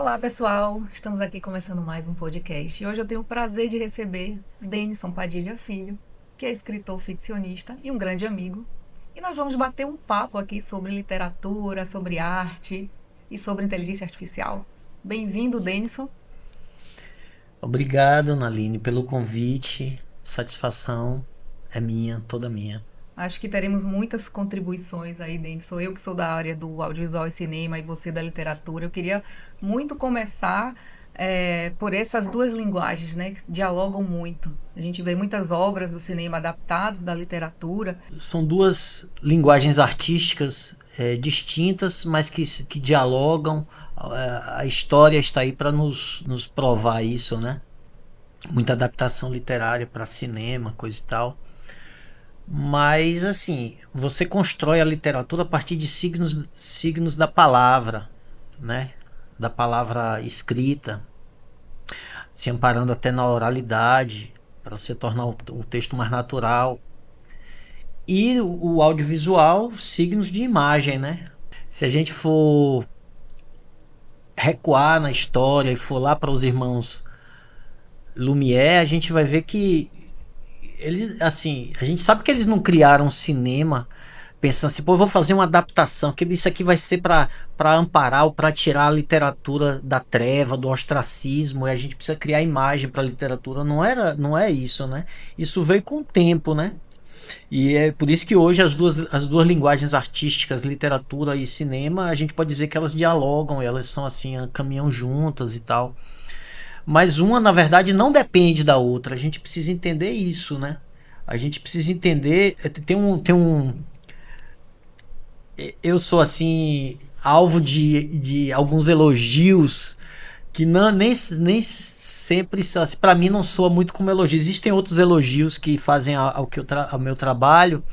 Olá, pessoal. Estamos aqui começando mais um podcast. E hoje eu tenho o prazer de receber Denison Padilha Filho, que é escritor ficcionista e um grande amigo. E nós vamos bater um papo aqui sobre literatura, sobre arte e sobre inteligência artificial. Bem-vindo, Denison. Obrigado, Naline, pelo convite. Satisfação é minha, toda minha. Acho que teremos muitas contribuições aí, Denison. Eu que sou da área do audiovisual e cinema e você da literatura. Eu queria muito começar por essas duas linguagens, né, que dialogam muito. A gente vê muitas obras do cinema adaptadas da literatura. São duas linguagens artísticas distintas, mas que dialogam. A história está aí para nos provar isso, né? Muita adaptação literária para cinema, coisa e tal. Mas, assim, você constrói a literatura a partir de signos da palavra, né? Da palavra escrita, se amparando até na oralidade, para você tornar o texto mais natural. E o audiovisual, signos de imagem, né? Se a gente for recuar na história e for lá para os irmãos Lumière, a gente vai ver que eles, assim, a gente sabe que eles não criaram um cinema pensando assim, pô, eu vou fazer uma adaptação, que isso aqui vai ser para amparar ou para tirar a literatura da treva, do ostracismo, e a gente precisa criar imagem para a literatura. Não é isso, né? Isso veio com o tempo, né? E é por isso que hoje as duas linguagens artísticas, literatura e cinema, a gente pode dizer que elas dialogam, elas são assim, caminham juntas e tal. Mas uma, na verdade, não depende da outra. A gente precisa entender isso, né? A gente precisa entender. Eu sou assim, alvo de alguns elogios que não, nem sempre assim, para mim não soa muito como elogio. Existem outros elogios que fazem ao meu trabalho,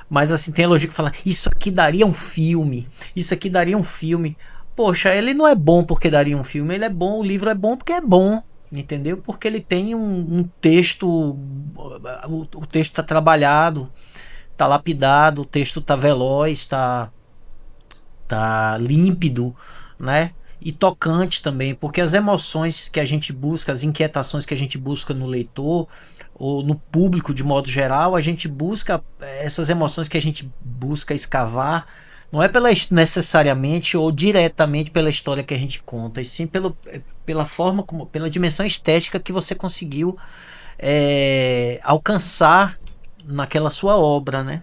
mas assim, tem elogio que fala, isso aqui daria um filme, isso aqui daria um filme. Poxa, ele não é bom porque daria um filme, ele é bom, o livro é bom porque é bom, entendeu? Porque ele tem um texto, o texto está trabalhado, está lapidado, o texto está veloz, tá límpido, né? E tocante também, porque as emoções que a gente busca, as inquietações que a gente busca no leitor ou no público de modo geral, a gente busca essas emoções que a gente busca escavar, não é necessariamente ou diretamente pela história que a gente conta, e sim pela forma como, pela dimensão estética que você conseguiu alcançar naquela sua obra, né?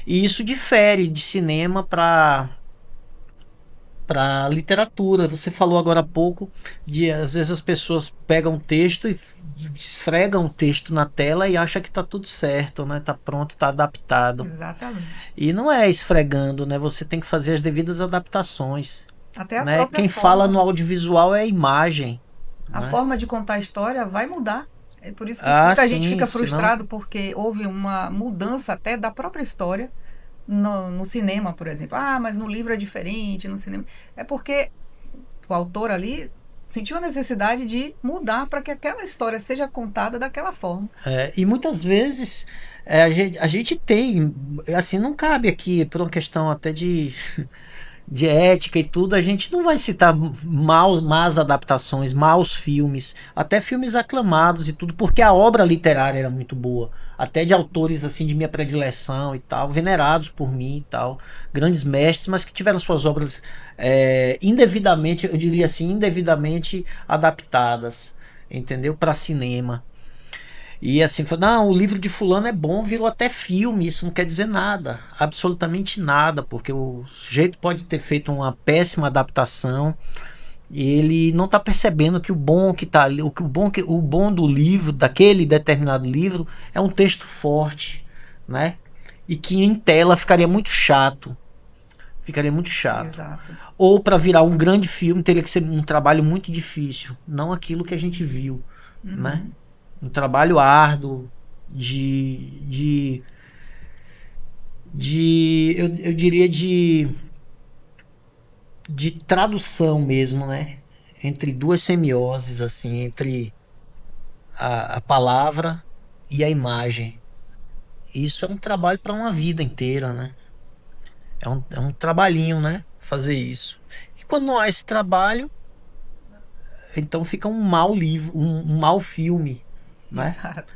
E isso difere de cinema para literatura. Você falou agora há pouco de às vezes as pessoas pegam um texto e esfregam o texto na tela e acham que está tudo certo, né? Tá pronto, tá adaptado. Exatamente. E não é esfregando, né? Você tem que fazer as devidas adaptações, Até a né? própria Quem fala no forma. audiovisual é a imagem, A né? forma de contar a história vai mudar. É por isso que Ah, muita gente sim, fica senão frustrado porque houve uma mudança até da própria história no cinema, por exemplo. Ah, mas no livro é diferente, no cinema. É porque o autor ali sentiu a necessidade de mudar para que aquela história seja contada daquela forma. e muitas vezes a gente tem, assim, não cabe aqui por uma questão até de ética e tudo, a gente não vai citar más adaptações, maus filmes, até filmes aclamados e tudo, porque a obra literária era muito boa, até de autores assim de minha predileção e tal, venerados por mim e tal, grandes mestres, mas que tiveram suas obras indevidamente, eu diria assim, indevidamente adaptadas, entendeu? Para cinema. E assim, falou, não, o livro de fulano é bom, virou até filme, isso não quer dizer nada, absolutamente nada, porque o sujeito pode ter feito uma péssima adaptação e ele não está percebendo que o bom que tá ali, o bom do livro, daquele determinado livro, é um texto forte, né? E que em tela ficaria muito chato, ficaria muito chato. Exato. Ou para virar um grande filme teria que ser um trabalho muito difícil, não aquilo que a gente viu, né? Uhum. Um trabalho árduo de, eu diria de tradução mesmo, né? Entre duas semioses, assim, entre a palavra e a imagem. Isso é um trabalho para uma vida inteira, né? É um trabalhinho, né? Fazer isso. E quando não há esse trabalho, então fica um mau livro, um mau filme, né? Exato.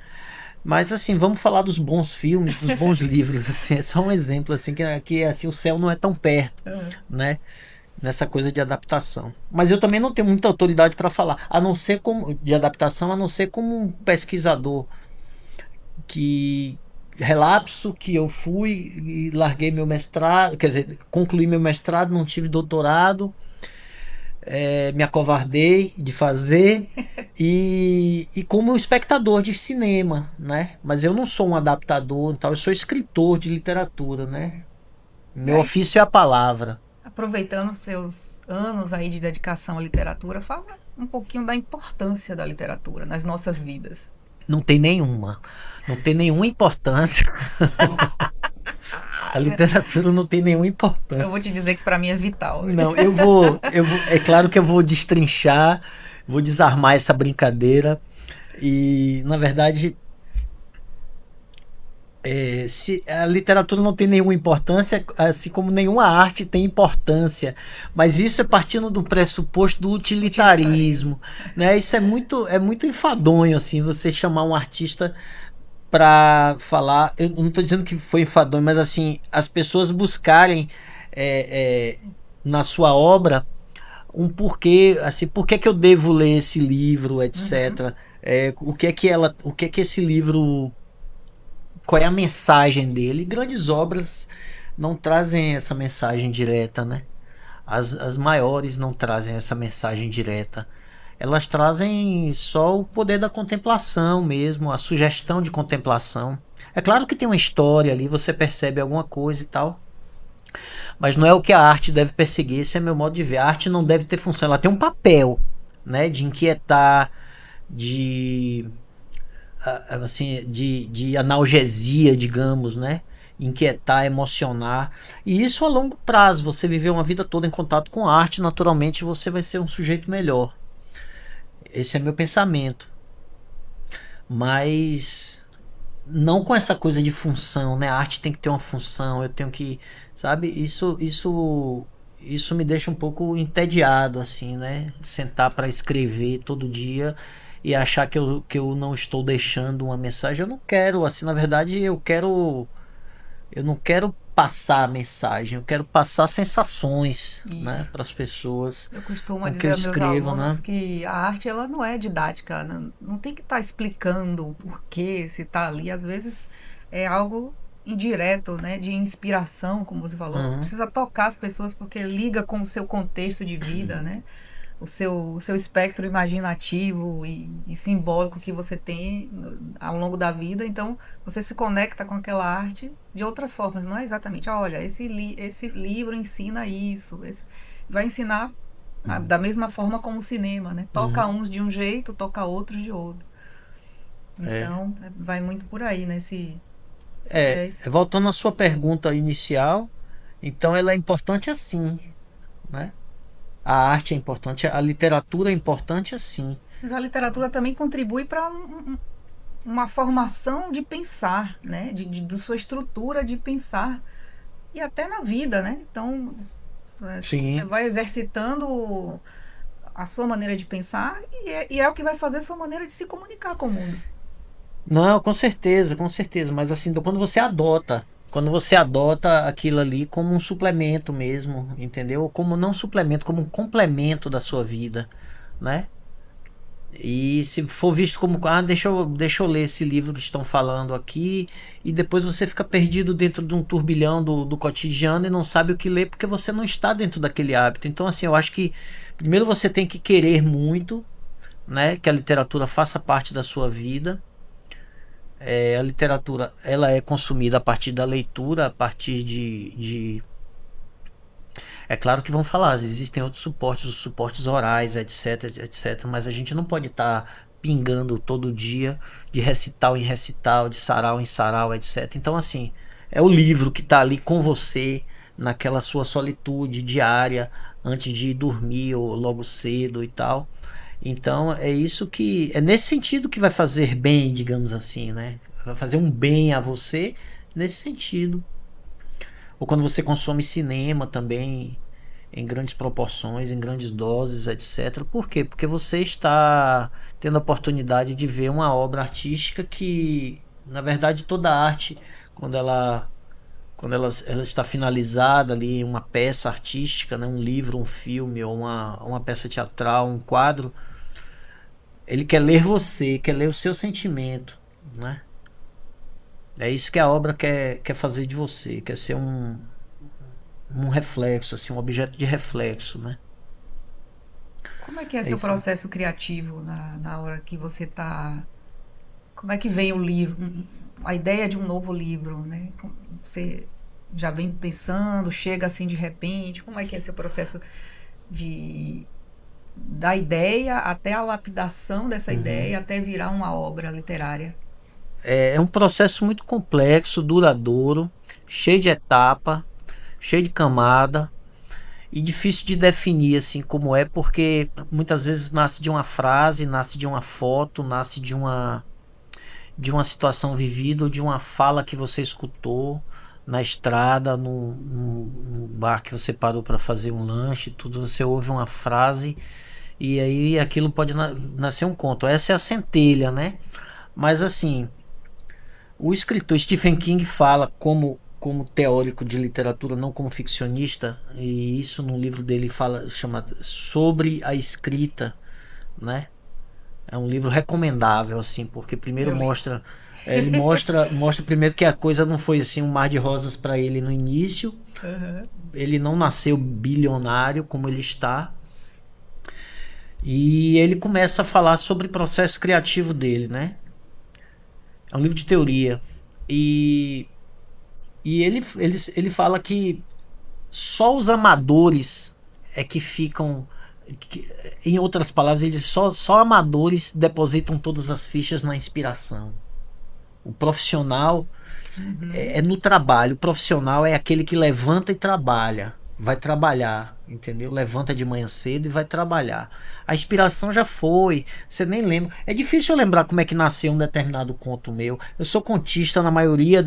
Mas assim, vamos falar dos bons filmes, dos bons livros, assim, é só um exemplo assim que assim o céu não é tão perto, Uhum. né? Nessa coisa de adaptação. Mas eu também não tenho muita autoridade para falar, a não ser como de adaptação, a não ser como um pesquisador que relapso que eu fui e larguei meu mestrado, quer dizer, concluí meu mestrado, não tive doutorado, me acovardei de fazer e como espectador de cinema, né? Mas eu não sou um adaptador, tal, eu sou escritor de literatura, né? E Meu aí, ofício é a palavra. aproveitando seus anos aí de dedicação à literatura, fala um pouquinho da importância da literatura nas nossas vidas. Não tem nenhuma. Não tem nenhuma importância. A literatura não tem nenhuma Eu importância. vou te dizer que para mim é vital. Não, é claro que eu vou destrinchar, vou desarmar essa brincadeira e, na verdade, se a literatura não tem nenhuma importância, assim como nenhuma arte tem importância, mas isso é partindo do pressuposto do utilitarismo, né? Isso é muito enfadonho, assim, você chamar um artista para falar, eu não estou dizendo que foi enfadonho, mas assim, as pessoas buscarem é, é, na sua obra um porquê, assim, por que que eu devo ler esse livro, Uhum. etc. O que é que esse livro, qual é a mensagem dele? Grandes obras não trazem essa mensagem direta, né? As maiores não trazem essa mensagem direta. Elas trazem só o poder da contemplação mesmo, a sugestão de contemplação. É claro que tem uma história ali, você percebe alguma coisa e tal, mas não é o que a arte deve perseguir, esse é meu modo de ver. A arte não deve ter função, ela tem um papel, né, de inquietar, de assim, de analgesia, digamos, né? Inquietar, emocionar. E isso a longo prazo, você viver uma vida toda em contato com a arte, naturalmente você vai ser um sujeito melhor. Esse é meu pensamento. Mas não com essa coisa de função, né? A arte tem que ter uma função, eu tenho que, sabe? Isso me deixa um pouco entediado, assim, né? Sentar para escrever todo dia e achar que eu não estou deixando uma mensagem. Eu não quero, assim, na verdade, eu não quero passar a mensagem, eu quero passar sensações, né, Isso. para as pessoas Eu costumo com o que dizer eu aos meus escrevo, né? alunos que a arte ela não é didática, não tem que estar explicando o porquê, se está ali. Às vezes é algo indireto, né, de inspiração, como você falou. Uhum. Precisa tocar as pessoas porque liga com o seu contexto de vida, né? O seu espectro imaginativo e simbólico que você tem ao longo da vida. Então, você se conecta com aquela arte de outras formas. Não é exatamente, olha, esse livro ensina isso. Vai ensinar da mesma forma como o cinema, né? Toca Uhum. uns de um jeito, toca outros de outro. É. Então, vai muito por aí, né? Esse viés. Voltando à sua pergunta inicial, então ela é importante assim, né? A arte é importante, a literatura é importante assim. Mas a literatura também contribui para uma formação de pensar, né? De sua estrutura de pensar e até na vida, né? Então, você Sim. vai exercitando a sua maneira de pensar e é o que vai fazer a sua maneira de se comunicar com o mundo. Não, com certeza, mas assim, quando você adota aquilo ali como um suplemento mesmo, entendeu? Como não suplemento, como um complemento da sua vida, né? E se for visto como, deixa eu ler esse livro que estão falando aqui, e depois você fica perdido dentro de um turbilhão do cotidiano e não sabe o que ler porque você não está dentro daquele hábito. Então, assim, eu acho que primeiro você tem que querer muito, né, que a literatura faça parte da sua vida. A literatura, ela é consumida a partir da leitura, a partir é claro que vão falar, existem outros suportes, os suportes orais, etc, etc, mas a gente não pode estar pingando todo dia de recital em recital, de sarau em sarau, etc. Então, assim, é o livro que está ali com você naquela sua solitude diária, antes de ir dormir ou logo cedo e tal. Então, é nesse sentido que vai fazer bem, digamos assim, né? Vai fazer um bem a você nesse sentido. Ou quando você consome cinema também, em grandes proporções, em grandes doses, etc. Por quê? Porque você está tendo a oportunidade de ver uma obra artística que, na verdade, toda arte, quando ela está finalizada ali, uma peça artística, né, um livro, um filme, ou uma peça teatral, um quadro, ele quer ler você, quer ler o seu sentimento, né? É isso que a obra quer fazer de você, quer ser um reflexo, assim, um objeto de reflexo, né? Como é que é É seu isso. processo criativo na hora que você está. Como é que vem o livro, a ideia de um novo livro, né? Você já vem pensando, chega assim de repente? Como é que é seu processo de da ideia até a lapidação dessa Uhum. ideia, até virar uma obra literária? É um processo muito complexo, duradouro, cheio de etapa, cheio de camada e difícil de definir assim como é, porque muitas vezes nasce de uma frase, nasce de uma foto, nasce de uma situação vivida ou de uma fala que você escutou na estrada, no bar que você parou para fazer um lanche, tudo você ouve uma frase e aí aquilo pode nascer um conto. Essa é a centelha, né? Mas assim, o escritor Stephen King fala como teórico de literatura, não como ficcionista, e isso no livro dele fala, chama Sobre a Escrita, né? É um livro recomendável, assim, porque primeiro Eu li. ele mostra primeiro que a coisa não foi assim um mar de rosas para ele no início. Aham. Ele não nasceu bilionário como ele está. E ele começa a falar sobre o processo criativo dele, né? É um livro de teoria. E, ele fala que só os amadores é que ficam. que- Em outras palavras, ele diz só amadores depositam todas as fichas na inspiração. O profissional é Uhum. no trabalho. O profissional é aquele que levanta e trabalha. Vai trabalhar, entendeu? Levanta de manhã cedo e vai trabalhar. A inspiração já foi, você nem lembra. É difícil eu lembrar como é que nasceu um determinado conto meu. Eu sou contista na maioria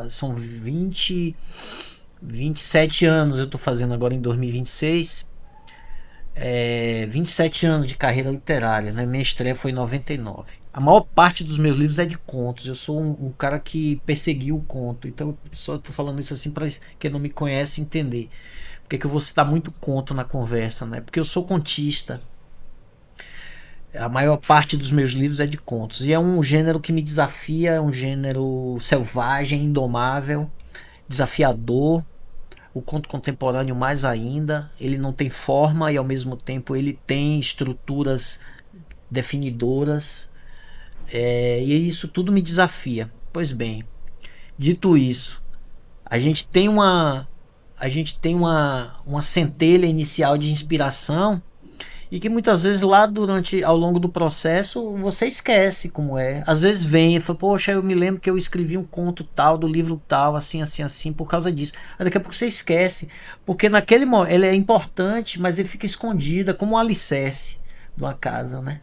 são 27 anos eu tô fazendo agora em 2026. 27 anos de carreira literária, né? Minha estreia foi em 99. A maior parte dos meus livros é de contos. Eu sou um cara que perseguiu o conto. Então eu só tô falando isso assim para quem não me conhece entender. Porque que eu vou citar muito conto na conversa, né? Porque eu sou contista. A maior parte dos meus livros é de contos. E é um gênero que me desafia, é um gênero selvagem, indomável, desafiador. O conto contemporâneo mais ainda, ele não tem forma e ao mesmo tempo ele tem estruturas definidoras, e isso tudo me desafia. Pois bem, dito isso, a gente tem uma centelha inicial de inspiração e que muitas vezes lá ao longo do processo você esquece como é. Às vezes vem e fala, poxa, eu me lembro que eu escrevi um conto tal, do livro tal, assim, assim, assim, por causa disso. Aí daqui a pouco você esquece, porque naquele momento ele é importante, mas ele fica escondido, é como um alicerce de uma casa, né?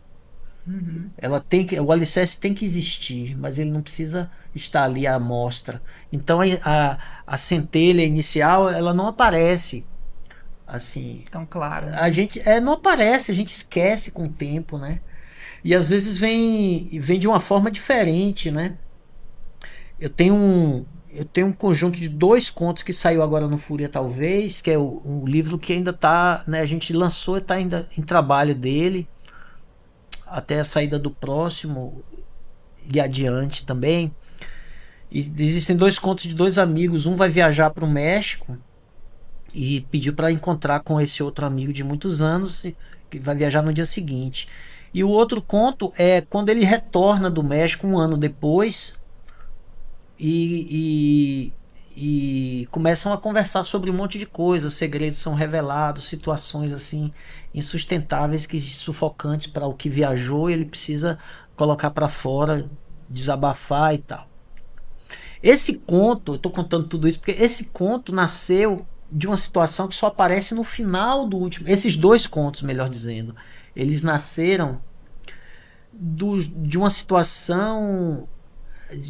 Uhum. O alicerce tem que existir, mas ele não precisa estar ali à mostra. Então a centelha inicial ela não aparece assim. Tão claro, A né? gente não aparece, a gente esquece com o tempo, né? E às vezes vem de uma forma diferente, né? Eu tenho um conjunto de dois contos que saiu agora no Fúria Talvez, que é um livro que ainda tá, né, a gente lançou e tá ainda em trabalho dele, até a saída do próximo e adiante também. E existem dois contos de dois amigos, um vai viajar para o México e pediu para encontrar com esse outro amigo de muitos anos, que vai viajar no dia seguinte. E o outro conto é quando ele retorna do México um ano depois e, e começam a conversar sobre um monte de coisas, segredos são revelados, situações assim insustentáveis, que sufocantes para o que viajou, e ele precisa colocar para fora, desabafar e tal. Esse conto, eu estou contando tudo isso porque esse conto nasceu de uma situação que só aparece no final do último. Esses dois contos, melhor dizendo, eles nasceram de uma situação,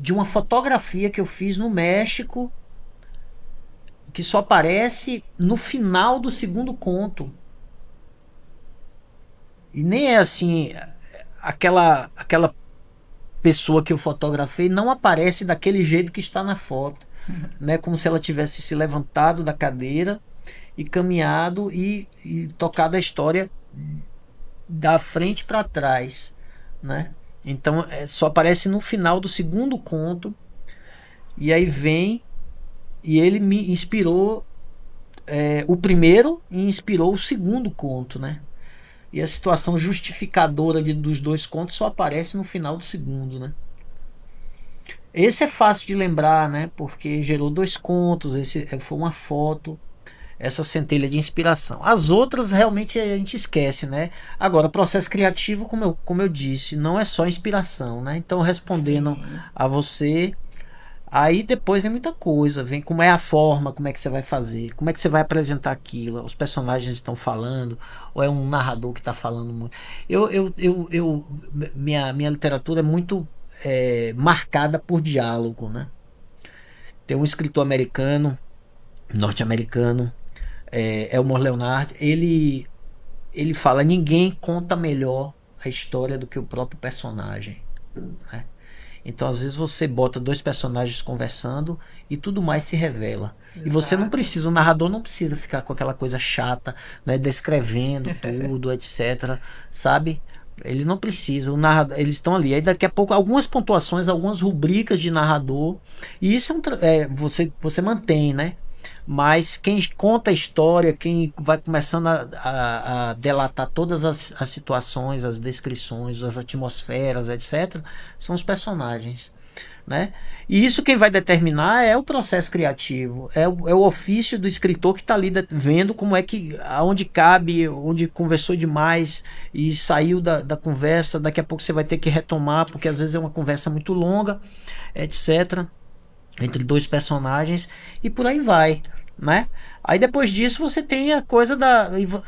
de uma fotografia que eu fiz no México, que só aparece no final do segundo conto. E nem é assim, aquela pessoa que eu fotografei não aparece daquele jeito que está na foto, né? Como se ela tivesse se levantado da cadeira e caminhado e tocado a história da frente para trás, né? Então só aparece no final do segundo conto, e aí vem, e ele me inspirou o primeiro e inspirou o segundo conto, né? E a situação justificadora dos dois contos só aparece no final do segundo, né? Esse é fácil de lembrar, né? Porque gerou dois contos, esse foi uma foto, essa centelha de inspiração. As outras realmente a gente esquece, né? Agora, processo criativo, como eu disse, não é só inspiração, né? Então, respondendo Sim. a você, aí depois vem muita coisa, vem como é a forma, como é que você vai fazer, como é que você vai apresentar aquilo, os personagens estão falando, ou é um narrador que está falando muito. Minha literatura é muito marcada por diálogo, né? Tem um escritor americano, norte-americano, Elmore Leonard, ele fala: ninguém conta melhor a história do que o próprio personagem, né? Então, às vezes, você bota dois personagens conversando e tudo mais se revela. E você não Exato. precisa, o narrador não precisa ficar com aquela coisa chata, né, descrevendo tudo, etc. Sabe? Ele não precisa, o narrador, eles estão ali. Aí daqui a pouco, algumas pontuações, algumas rubricas de narrador. E isso você mantém, né? Mas quem conta a história, quem vai começando a delatar todas as situações, as descrições, as atmosferas, etc., são os personagens, né? E isso quem vai determinar é o processo criativo, é o ofício do escritor que está ali vendo como é que, aonde cabe, onde conversou demais e saiu da conversa, daqui a pouco você vai ter que retomar, porque às vezes é uma conversa muito longa, etc., entre dois personagens, e por aí vai, né? Aí depois disso você tem a coisa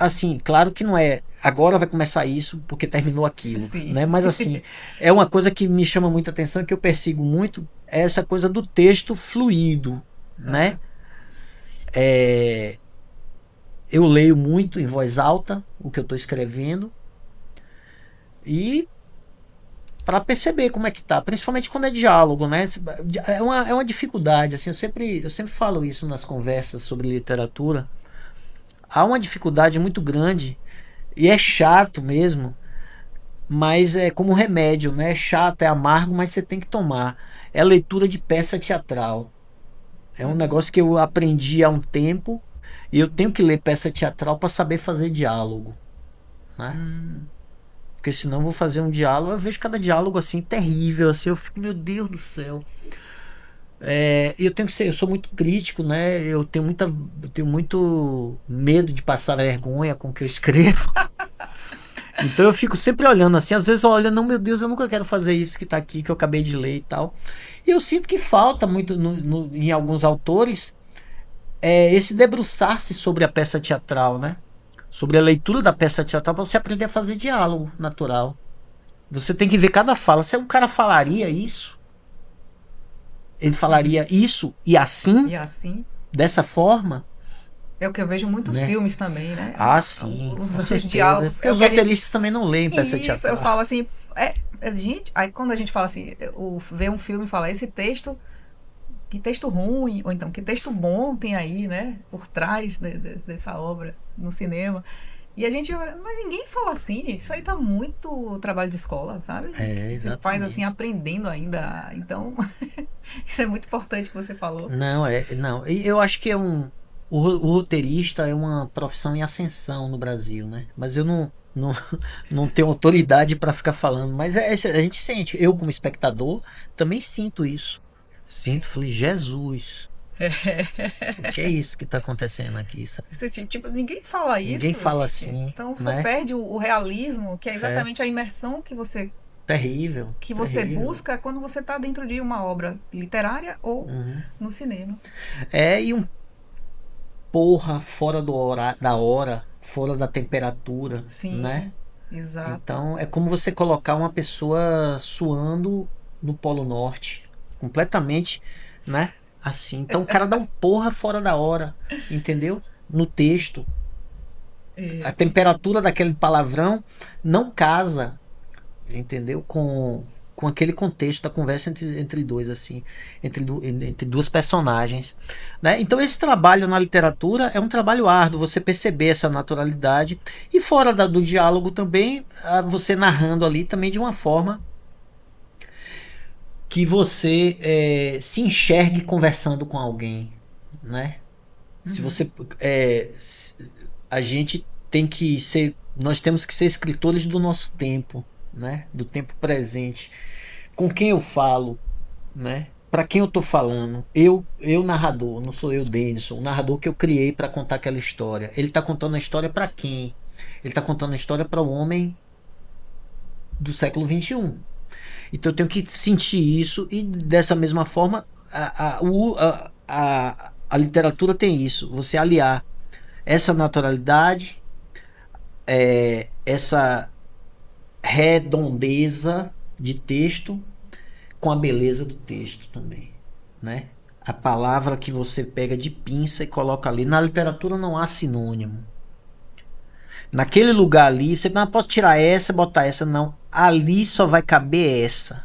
assim, claro que não é agora vai começar isso porque terminou aquilo, Sim. né? Mas assim, é uma coisa que me chama muita atenção, que eu persigo muito, é essa coisa do texto fluido, né? Eu leio muito em voz alta o que eu estou escrevendo, e para perceber como é que tá, principalmente quando é diálogo, né? É uma dificuldade, assim, eu sempre falo isso nas conversas sobre literatura. Há uma dificuldade muito grande, e é chato mesmo, mas é como um remédio, né? É chato, é amargo, mas você tem que tomar. É a leitura de peça teatral. É um negócio que eu aprendi há um tempo, e eu tenho que ler peça teatral para saber fazer diálogo, né? Porque senão eu vou fazer um diálogo, eu vejo cada diálogo assim terrível, assim, eu fico, meu Deus do céu. Eu sou muito crítico, né? Eu tenho muito medo de passar vergonha com o que eu escrevo. Então eu fico sempre olhando assim, às vezes eu olho, não, meu Deus, eu nunca quero fazer isso que tá aqui, que eu acabei de ler e tal. E eu sinto que falta muito em alguns autores esse debruçar-se sobre a peça teatral, né? Sobre a leitura da peça teatral, para você aprender a fazer diálogo natural. Você tem que ver cada fala. Se o cara falaria isso, ele falaria isso e assim, E assim, dessa forma, é o que eu vejo em muitos né? filmes também, né? Ah, sim, com Os certeza. diálogos. Porque os roteiristas também não leem peça Isso, eu teatral. falo assim, gente, aí quando a gente fala assim, vê um filme e fala, esse texto, que texto ruim, ou então que texto bom tem aí, né, por trás dessa obra no cinema. E a gente, mas ninguém fala assim, gente, isso aí tá muito trabalho de escola, sabe? Você faz assim, Exatamente. aprendendo ainda, então, isso é muito importante que você falou. Não. E eu acho que o roteirista é uma profissão em ascensão no Brasil, né? Mas eu não tenho autoridade para ficar falando. Mas a gente sente, eu como espectador também sinto isso. Sinto, falei, Jesus, o que é isso que está acontecendo aqui, sabe? Tipo, ninguém fala Ninguém isso, fala gente. assim, Então você né? perde o realismo, que é É exatamente a imersão terrível, que você terrível. busca quando você está dentro de uma obra literária ou Uhum. no cinema. E um porra fora da hora, fora da temperatura, né? Sim, exato. Então é como você colocar uma pessoa suando no Polo Norte, completamente, né? assim. Então o cara dá um porra fora da hora, entendeu? No texto. A temperatura daquele palavrão não casa, entendeu? Com aquele contexto da conversa entre dois, assim, entre duas personagens, né? Então esse trabalho na literatura é um trabalho árduo, você perceber essa naturalidade e fora do diálogo também, você narrando ali também de uma forma que você se enxergue conversando com alguém, né? Se você a gente tem que ser, nós temos que ser escritores do nosso tempo, né? Do tempo presente. Com quem eu falo, né? Para quem eu tô falando? Eu narrador, não sou eu, Denison, o narrador que eu criei para contar aquela história. Ele tá contando a história para quem? Ele tá contando a história para o homem do século XXI. Então eu tenho que sentir isso e dessa mesma forma a literatura tem isso. Você aliar essa naturalidade, essa redondeza de texto com a beleza do texto também, né? A palavra que você pega de pinça e coloca ali. Na literatura não há sinônimo. Naquele lugar ali, você não pode tirar essa, botar essa, não. Ali só vai caber essa.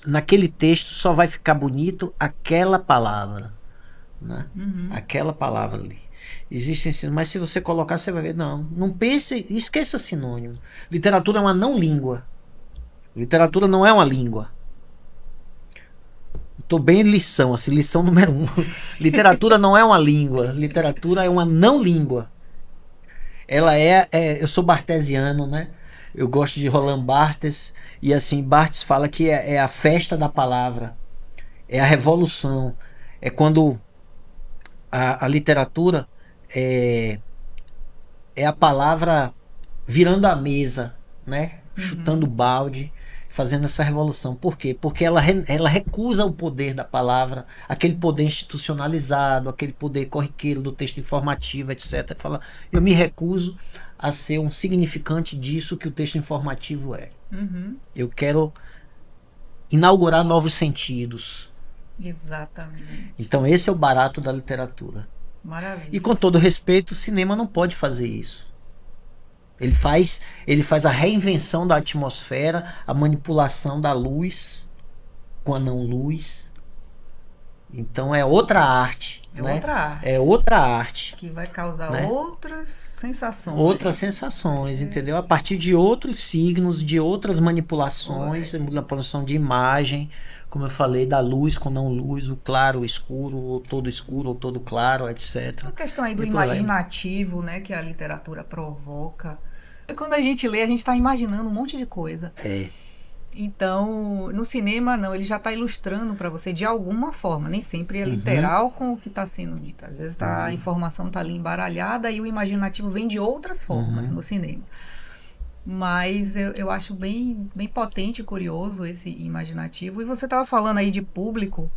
Naquele texto só vai ficar bonito aquela palavra, né? Aquela palavra ali. Existem sinônimos, mas se você colocar, você vai ver. Não pense, esqueça sinônimo. Literatura é uma não língua. Literatura não é uma língua. Estou bem em lição, assim, lição número 1. Literatura não é uma língua. Literatura é uma não língua. Ela eu sou bartesiano, né? Eu gosto de Roland Barthes. E assim, Barthes fala que é a festa da palavra. É a revolução. É quando a literatura é a palavra virando a mesa, né? Chutando balde, fazendo essa revolução. Por quê? Porque ela recusa o poder da palavra, aquele poder institucionalizado, aquele poder corriqueiro do texto informativo, etc. Fala, eu me recuso a ser um significante disso que o texto informativo é. Eu quero inaugurar novos sentidos. Exatamente. Então esse é o barato da literatura. Maravilha. E com todo respeito, o cinema não pode fazer isso. Ele faz a reinvenção da atmosfera, a manipulação da luz com a não luz. Então é outra arte. É outra arte. É outra arte. Que vai causar, né, outras sensações. Outras sensações, entendeu? A partir de outros signos, de outras manipulações, manipulação de imagem, como eu falei, da luz com não luz, o claro, o escuro, ou todo claro, etc. A questão aí do imaginativo, né, que a literatura provoca. Quando a gente lê, a gente está imaginando um monte de coisa. Então, no cinema, não, ele já está ilustrando para você de alguma forma, nem sempre é literal com o que está sendo dito. Às vezes a informação está ali embaralhada e o imaginativo vem de outras formas no cinema. Mas eu acho bem, bem potente e curioso esse imaginativo. E você estava falando aí de público,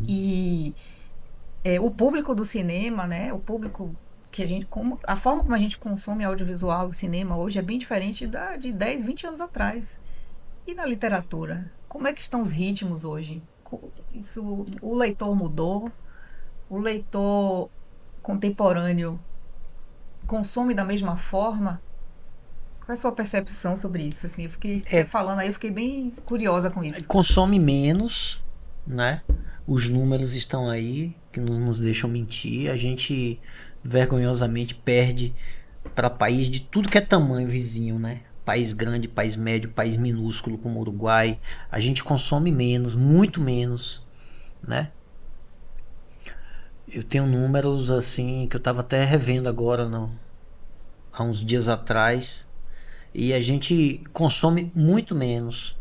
e o público do cinema, né, o público que a forma como a gente consome audiovisual e cinema hoje é bem diferente de 10, 20 anos atrás. E na literatura? Como é que estão os ritmos hoje? O leitor mudou? O leitor contemporâneo consome da mesma forma? Qual é a sua percepção sobre isso? Assim, você falando aí, eu fiquei bem curiosa com isso. Consome menos, né? Os números estão aí, que não nos deixam mentir. A gente vergonhosamente perde para país de tudo que é tamanho vizinho, né? País grande, país médio, país minúsculo como o Uruguai, a gente consome menos, muito menos, né? Eu tenho números assim que eu estava até revendo agora há uns dias atrás, e a gente consome muito menos,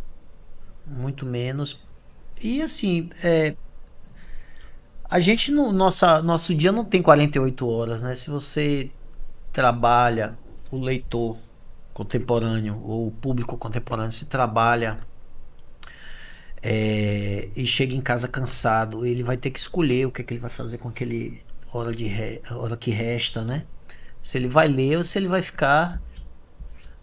e assim, a gente nosso dia não tem 48 horas, né? Se você trabalha, o leitor contemporâneo ou o público contemporâneo se trabalha e chega em casa cansado, ele vai ter que escolher o que é que ele vai fazer com aquele hora que resta, né? Se ele vai ler ou se ele vai ficar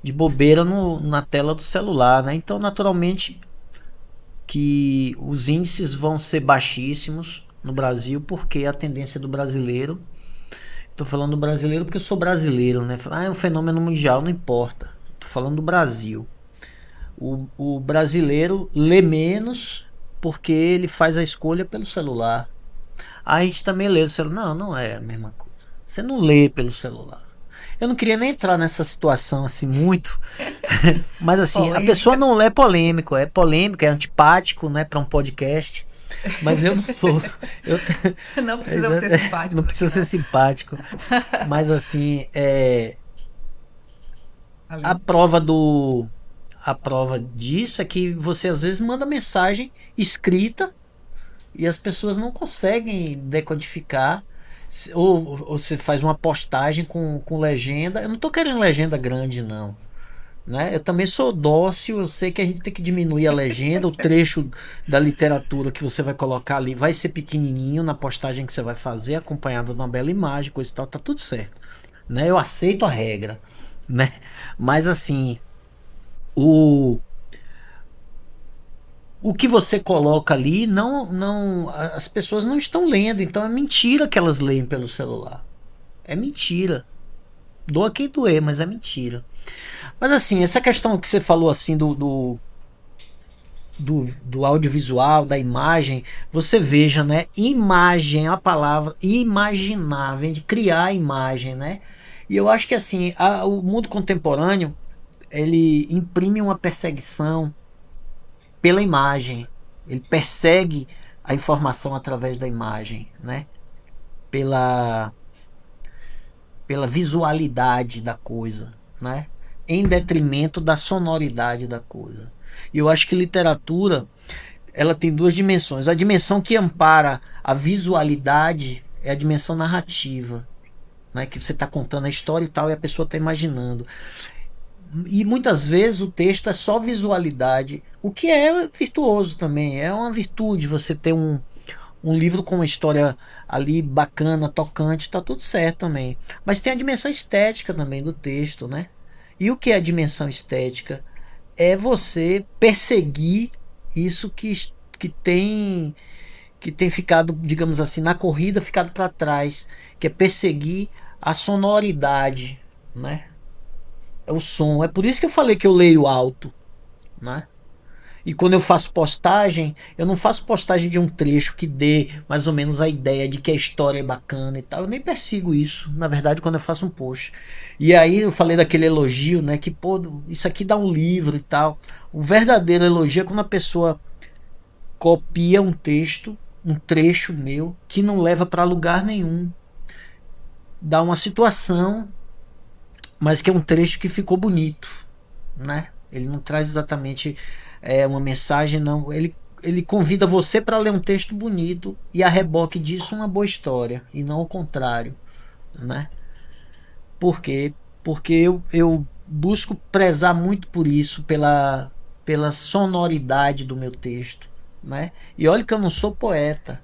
de bobeira na tela do celular, né? Então, naturalmente, que os índices vão ser baixíssimos no Brasil, porque a tendência do brasileiro, estou falando do brasileiro porque eu sou brasileiro, né? É um fenômeno mundial, não importa. Estou falando do Brasil. O brasileiro lê menos porque ele faz a escolha pelo celular. A gente também lê o celular. Não, não é a mesma coisa. Você não lê pelo celular. Eu não queria nem entrar nessa situação assim muito, mas assim, a pessoa não lê polêmico, é antipático, né, para um podcast, mas eu não sou. Não precisa ser simpático. Não precisa ser simpático, mas assim, a prova disso é que você às vezes manda mensagem escrita e as pessoas não conseguem decodificar. Ou você faz uma postagem com legenda. Eu não tô querendo legenda grande, não. Né? Eu também sou dócil. Eu sei que a gente tem que diminuir a legenda. O trecho da literatura que você vai colocar ali vai ser pequenininho na postagem que você vai fazer, acompanhada de uma bela imagem, coisa e tal. Tá tudo certo. Né? Eu aceito a regra. Né? Mas assim, o que você coloca ali, as pessoas não estão lendo, então é mentira que elas leem pelo celular. É mentira. Doa quem doer, mas é mentira. Mas assim, essa questão que você falou assim do audiovisual, da imagem, você veja, né? Imagem, a palavra imaginar, vem de criar imagem, né? E eu acho que assim, o mundo contemporâneo, ele imprime uma perseguição pela imagem. Ele persegue a informação através da imagem, né? Pela visualidade da coisa, né? Em detrimento da sonoridade da coisa. E eu acho que literatura, ela tem duas dimensões. A dimensão que ampara a visualidade é a dimensão narrativa, né? Que você está contando a história e tal, e a pessoa está imaginando. E muitas vezes o texto é só visualidade, o que é virtuoso também, é uma virtude você ter um livro com uma história ali bacana, tocante, tá tudo certo também. Mas tem a dimensão estética também do texto, né? E o que é a dimensão estética? É você perseguir isso que tem ficado, digamos assim, na corrida, ficado para trás, que é perseguir a sonoridade, né? É o som. É por isso que eu falei que eu leio alto, né? E quando eu faço postagem, eu não faço postagem de um trecho que dê mais ou menos a ideia de que a história é bacana e tal. Eu nem persigo isso, na verdade, quando eu faço um post. E aí eu falei daquele elogio, né? Que, pô, isso aqui dá um livro e tal. O verdadeiro elogio é quando a pessoa copia um texto, um trecho meu, que não leva para lugar nenhum. Dá uma situação, mas que é um trecho que ficou bonito, né? Ele não traz exatamente uma mensagem, não. Ele convida você para ler um texto bonito e a reboque disso uma boa história, e não o contrário, né? Por quê? Porque eu busco prezar muito por isso, pela sonoridade do meu texto, né? E olha que eu não sou poeta.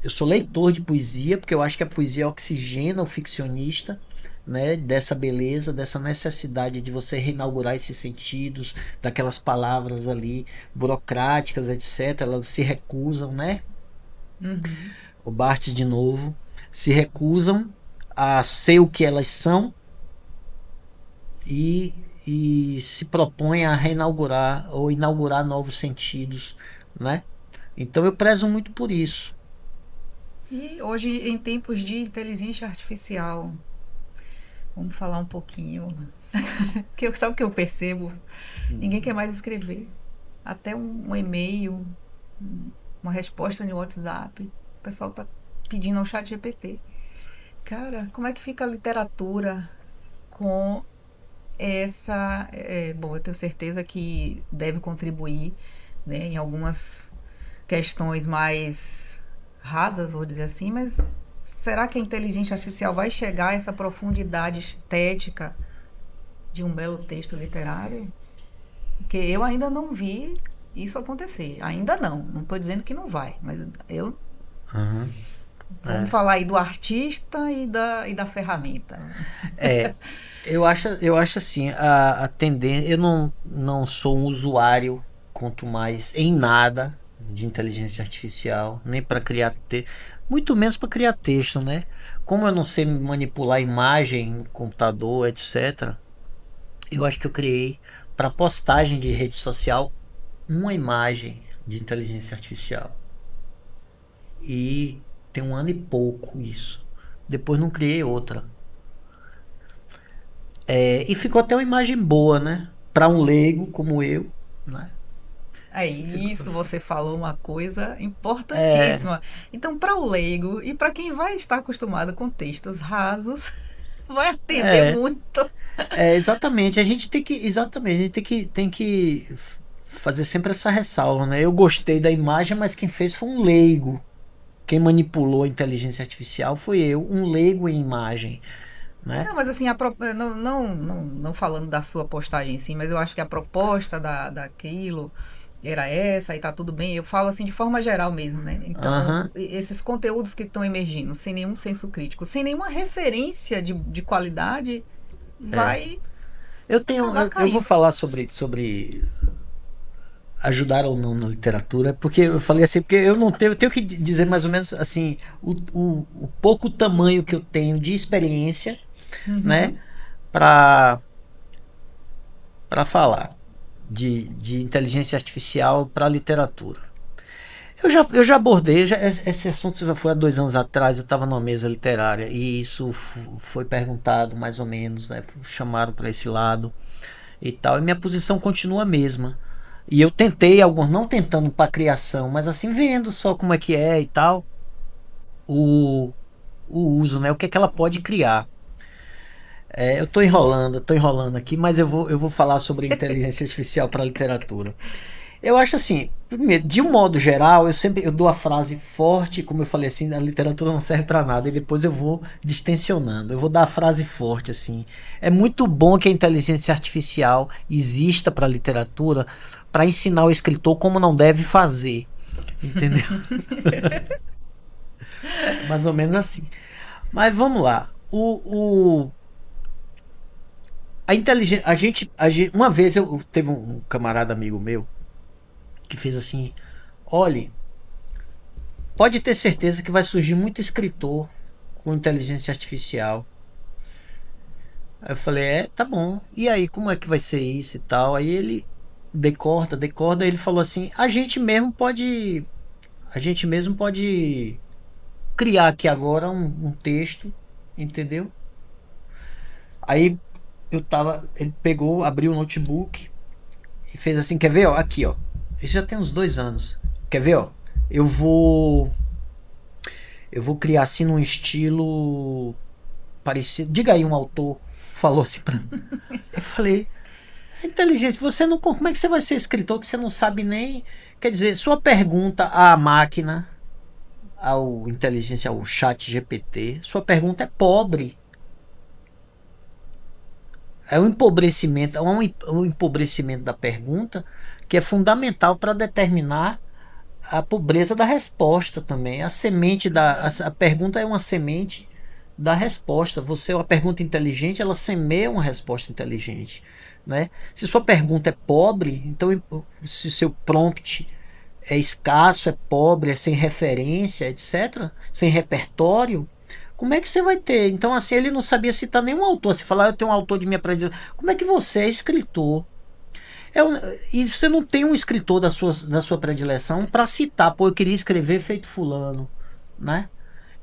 Eu sou leitor de poesia, porque eu acho que a poesia oxigena o ficcionista, né, dessa beleza, dessa necessidade de você reinaugurar esses sentidos, daquelas palavras ali burocráticas, etc. Elas se recusam, né? O Barthes de novo, se recusam a ser o que elas são e se propõem a reinaugurar ou inaugurar novos sentidos, né? Então eu prezo muito por isso. E hoje, em tempos de inteligência artificial, vamos falar um pouquinho. Sabe o que eu percebo? Ninguém quer mais escrever. Até um e-mail, uma resposta no WhatsApp. O pessoal tá pedindo ao chat GPT. Cara, como é que fica a literatura com essa... bom, eu tenho certeza que deve contribuir, né, em algumas questões mais rasas, vou dizer assim, mas será que a inteligência artificial vai chegar a essa profundidade estética de um belo texto literário? Porque eu ainda não vi isso acontecer. Ainda não. Não estou dizendo que não vai, mas eu... Vamos falar aí do artista e da ferramenta. Eu acho assim, a tendência... Eu não sou um usuário conto mais em nada de inteligência artificial, nem para criar muito menos para criar texto, né? Como eu não sei manipular imagem no computador, etc. Eu acho que eu criei para postagem de rede social uma imagem de inteligência artificial. E tem 1 ano e pouco isso. Depois não criei outra. E ficou até uma imagem boa, né? Para um leigo como eu, né? É isso, você falou uma coisa importantíssima. Então, para o leigo e para quem vai estar acostumado com textos rasos, vai atender É, muito. exatamente. A gente tem que, exatamente, a gente tem que fazer sempre essa ressalva, né? Eu gostei da imagem, mas quem fez foi um leigo. Quem manipulou a inteligência artificial foi eu, um leigo em imagem, né? Não, mas assim, não falando da sua postagem em si, mas eu acho que a proposta daquilo era essa e tá tudo bem. Eu falo assim de forma geral mesmo, né? Então, Aham. esses conteúdos que estão emergindo, sem nenhum senso crítico, sem nenhuma referência de qualidade, vai acabar Eu vou caindo. falar sobre ajudar ou não na literatura, porque eu falei assim, porque eu tenho que dizer mais ou menos assim, o pouco tamanho que eu tenho de experiência, né, Uhum. para falar de inteligência artificial para literatura. Eu já abordei, esse assunto já foi há 2 anos atrás, eu estava numa mesa literária e isso foi perguntado mais ou menos, né, chamaram para esse lado e tal, e minha posição continua a mesma. E eu tentei alguns, não tentando para criação, mas assim vendo só como é que é e tal, o, o uso, né, o que é que ela pode criar. Eu tô enrolando aqui, mas eu vou falar sobre inteligência artificial para literatura. Eu acho assim, primeiro, de um modo geral, eu dou a frase forte, como eu falei assim, a literatura não serve para nada, e depois eu vou distensionando. Eu vou dar a frase forte assim. É muito bom que a inteligência artificial exista para a literatura para ensinar o escritor como não deve fazer, entendeu? Mais ou menos assim. Mas vamos lá. A inteligência, uma vez eu teve um camarada amigo meu que fez assim, olhe, pode ter certeza que vai surgir muito escritor com inteligência artificial. Aí eu falei, tá bom. E aí, como é que vai ser isso e tal? Aí ele decorda, ele falou assim, a gente mesmo pode criar aqui agora um texto, entendeu? Aí ele pegou, abriu o notebook e fez assim, quer ver, ó, aqui, ó. Isso já tem uns 2 anos. Quer ver, ó? Eu vou eu vou criar assim num estilo parecido. Diga aí um autor falou assim pra mim. Eu falei, inteligência, você não. Como é que você vai ser escritor que você não sabe nem. Quer dizer, sua pergunta à máquina, ao inteligência, ao chat GPT, sua pergunta é pobre. É um empobrecimento da pergunta que é fundamental para determinar a pobreza da resposta também. A pergunta é uma semente da resposta. Você, uma pergunta inteligente, ela semeia uma resposta inteligente, né? Se sua pergunta é pobre, então se seu prompt é escasso, é pobre, é sem referência, etc, sem repertório, como é que você vai ter? Então, assim, ele não sabia citar nenhum autor. Se falar, eu tenho um autor de minha predileção. Como é que você é escritor? E você não tem um escritor da sua predileção para citar, pô, eu queria escrever feito fulano, né?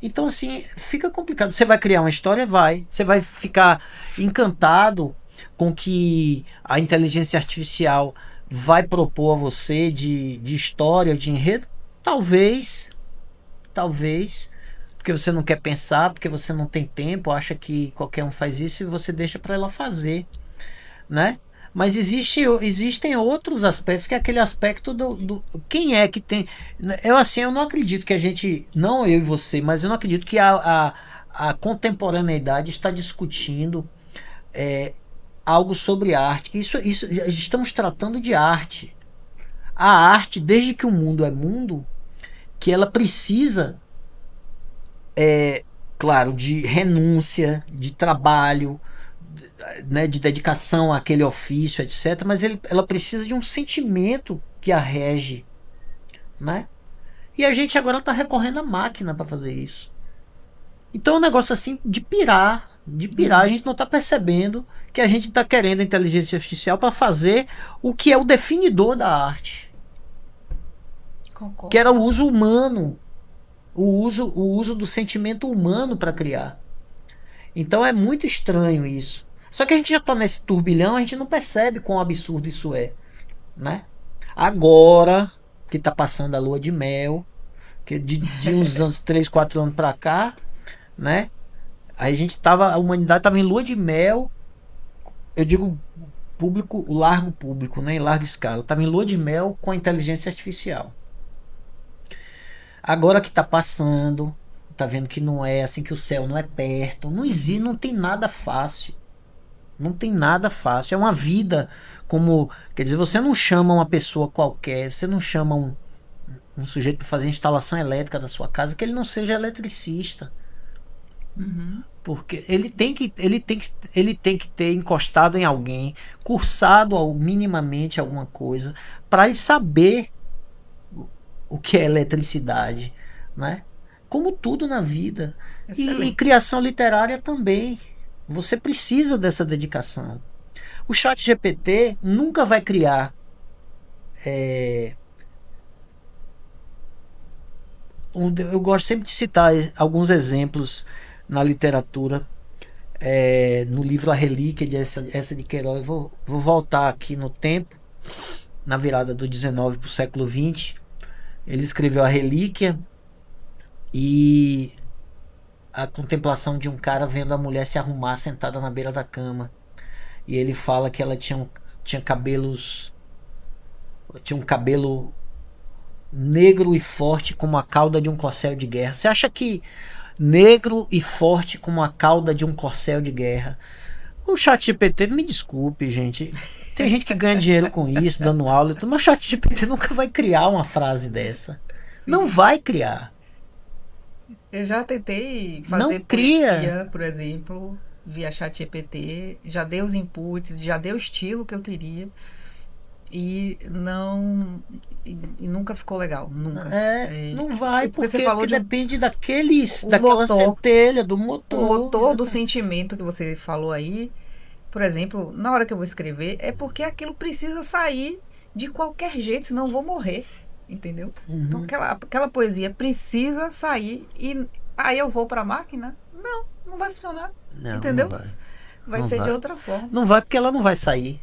Então, assim, fica complicado. Você vai criar uma história? Vai. Você vai ficar encantado com que a inteligência artificial vai propor a você de história, de enredo? Talvez, talvez, porque você não quer pensar, porque você não tem tempo, acha que qualquer um faz isso e você deixa para ela fazer, né? Mas existem outros aspectos, que é aquele aspecto quem é que tem. Eu assim, eu não acredito que a gente, não eu e você, mas eu não acredito que a contemporaneidade está discutindo é, algo sobre arte. Isso, estamos tratando de arte. A arte, desde que o mundo é mundo, que ela precisa, claro, de renúncia, de trabalho, né, de dedicação àquele ofício, etc. Mas ela precisa de um sentimento que a rege, né? E a gente agora está recorrendo à máquina para fazer isso. Então é um negócio assim de pirar. A gente não está percebendo que a gente está querendo a inteligência artificial para fazer o que é o definidor da arte. Concordo. Que era o uso humano. O uso do sentimento humano para criar. Então é muito estranho isso. Só que a gente já está nesse turbilhão, a gente não percebe quão absurdo isso é, né? Agora que está passando a lua de mel, que de uns anos, 3, 4 anos para cá, né? A humanidade estava em lua de mel, eu digo público, o largo público, né? Em larga escala. Estava em lua de mel com a inteligência artificial. Agora que está passando, tá vendo que não é assim, que o céu não é perto, não existe, não tem nada fácil. Não tem nada fácil. É uma vida como, quer dizer, você não chama uma pessoa qualquer, você não chama um sujeito para fazer instalação elétrica da sua casa que ele não seja eletricista. Porque ele tem que ter encostado em alguém, cursado minimamente alguma coisa, para ele saber o que é eletricidade, né? Como tudo na vida. E criação literária também. Você precisa dessa dedicação. O ChatGPT nunca vai criar eu gosto sempre de citar alguns exemplos na literatura. No livro A Relíquia de essa de Queiroz, eu vou voltar aqui no tempo, na virada do 19 para o século 20. Ele escreveu A Relíquia e a contemplação de um cara vendo a mulher se arrumar sentada na beira da cama. E ele fala que ela tinha um cabelo negro e forte como a cauda de um corcel de guerra. Você acha que negro e forte como a cauda de um corcel de guerra? O ChatGPT, me desculpe, gente. Tem gente que ganha dinheiro com isso, dando aula, mas o ChatGPT nunca vai criar uma frase dessa. Sim. Não vai criar. Eu já tentei fazer poesia, por exemplo, via ChatGPT, já dei os inputs, já dei o estilo que eu queria e nunca ficou legal, nunca. Não vai, porque você falou depende daquela centelha, do motor. O motor do sentimento que você falou aí, por exemplo, na hora que eu vou escrever, é porque aquilo precisa sair de qualquer jeito, senão eu vou morrer. Entendeu? Então aquela poesia precisa sair e aí eu vou para a máquina? Não vai funcionar. Não, entendeu? Não vai ser de outra forma. Não vai, porque ela não vai sair.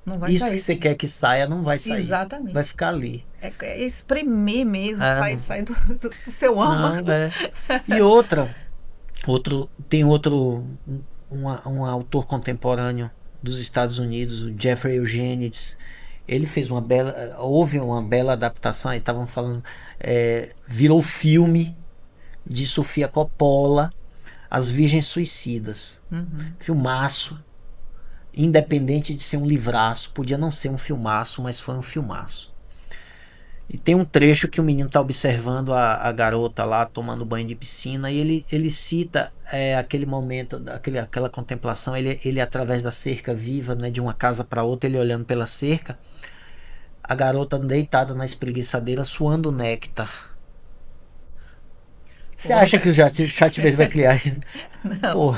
Não vai Isso sair. Que você quer que saia, não vai sair. Exatamente. Vai ficar ali. É espremer mesmo, sair do seu âmago. E tem um autor contemporâneo dos Estados Unidos, o Jeffrey Eugenides. Ele fez houve uma bela adaptação, aí estavam falando, virou filme de Sofia Coppola, As Virgens Suicidas. Filmaço, independente de ser um livraço, podia não ser um filmaço, mas foi um filmaço. E tem um trecho que o menino está observando a garota lá tomando banho de piscina, e ele cita aquele momento, aquela contemplação, ele através da cerca viva, né, de uma casa para outra, ele olhando pela cerca, a garota deitada na espreguiçadeira suando néctar. Você acha que o ChatGPT vai criar isso? Não. Pô,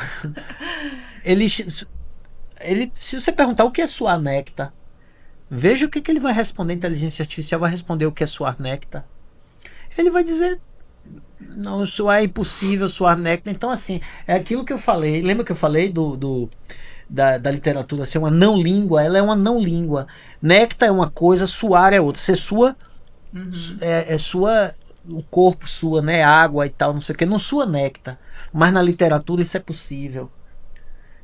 se você perguntar o que é suar néctar, veja o que ele vai responder. A inteligência artificial vai responder o que é suar néctar. Ele vai dizer: não, suar é impossível, suar néctar. Então, assim, é aquilo que eu falei. Lembra que eu falei da literatura ser uma não língua? Ela é uma não língua. Néctar é uma coisa, suar é outra. Você sua, sua, o corpo sua, né? Água e tal, não sei o que. Não sua néctar. Mas na literatura isso é possível.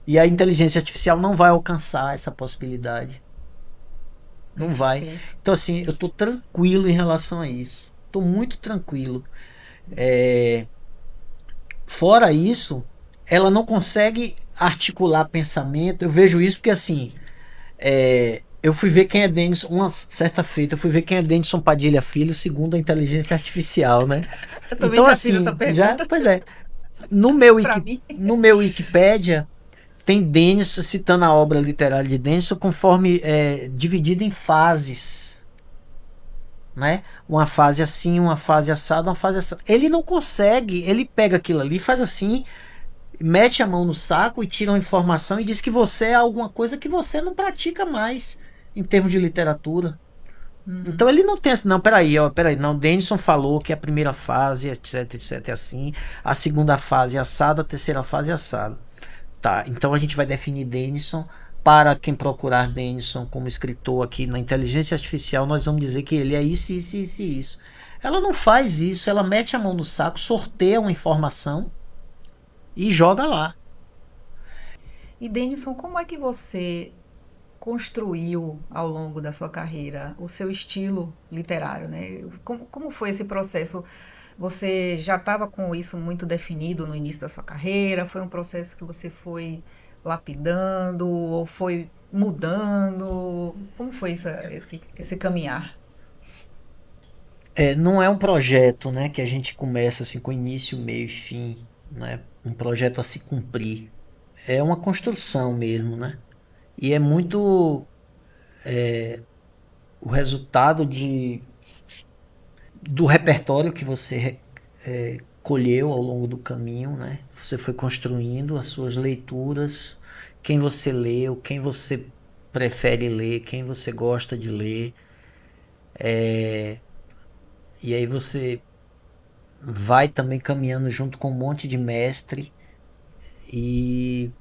E a inteligência artificial não vai alcançar essa possibilidade. Não vai. Então, assim, eu tô tranquilo em relação a isso. Tô muito tranquilo. Fora isso, ela não consegue articular pensamento. Eu vejo isso porque, assim, eu fui ver quem é Denison, uma certa feita, eu fui ver quem é Denison Padilha Filho, segundo a inteligência artificial, né? Eu também já tive essa pergunta. Pois é. No meu Wikipédia tem Denison, citando a obra literária de Denison, conforme dividida em fases, né? Uma fase assim, uma fase assada, uma fase assada. Ele não consegue, ele pega aquilo ali, faz assim, mete a mão no saco e tira uma informação e diz que você é alguma coisa que você não pratica mais em termos de literatura. Então ele não tem assim, não, peraí, não, Denison falou que a primeira fase, etc, é assim, a segunda fase é assada, a terceira fase é assada. Tá, então a gente vai definir Denison. Para quem procurar Denison como escritor aqui na inteligência artificial, nós vamos dizer que ele é isso, isso, isso e isso. Ela não faz isso, ela mete a mão no saco, sorteia uma informação e joga lá. E Denison, como é que você construiu ao longo da sua carreira o seu estilo literário, né? Como foi esse processo? Você já estava com isso muito definido no início da sua carreira? Foi um processo que você foi lapidando ou foi mudando? Como foi esse caminhar? Não é um projeto, né, que a gente começa assim com início, meio e fim, né? Um projeto a se cumprir. É uma construção mesmo, né? E é muito o resultado do repertório que você colheu ao longo do caminho, né? Você foi construindo as suas leituras, quem você leu, quem você prefere ler, quem você gosta de ler. E aí você vai também caminhando junto com um monte de mestre e,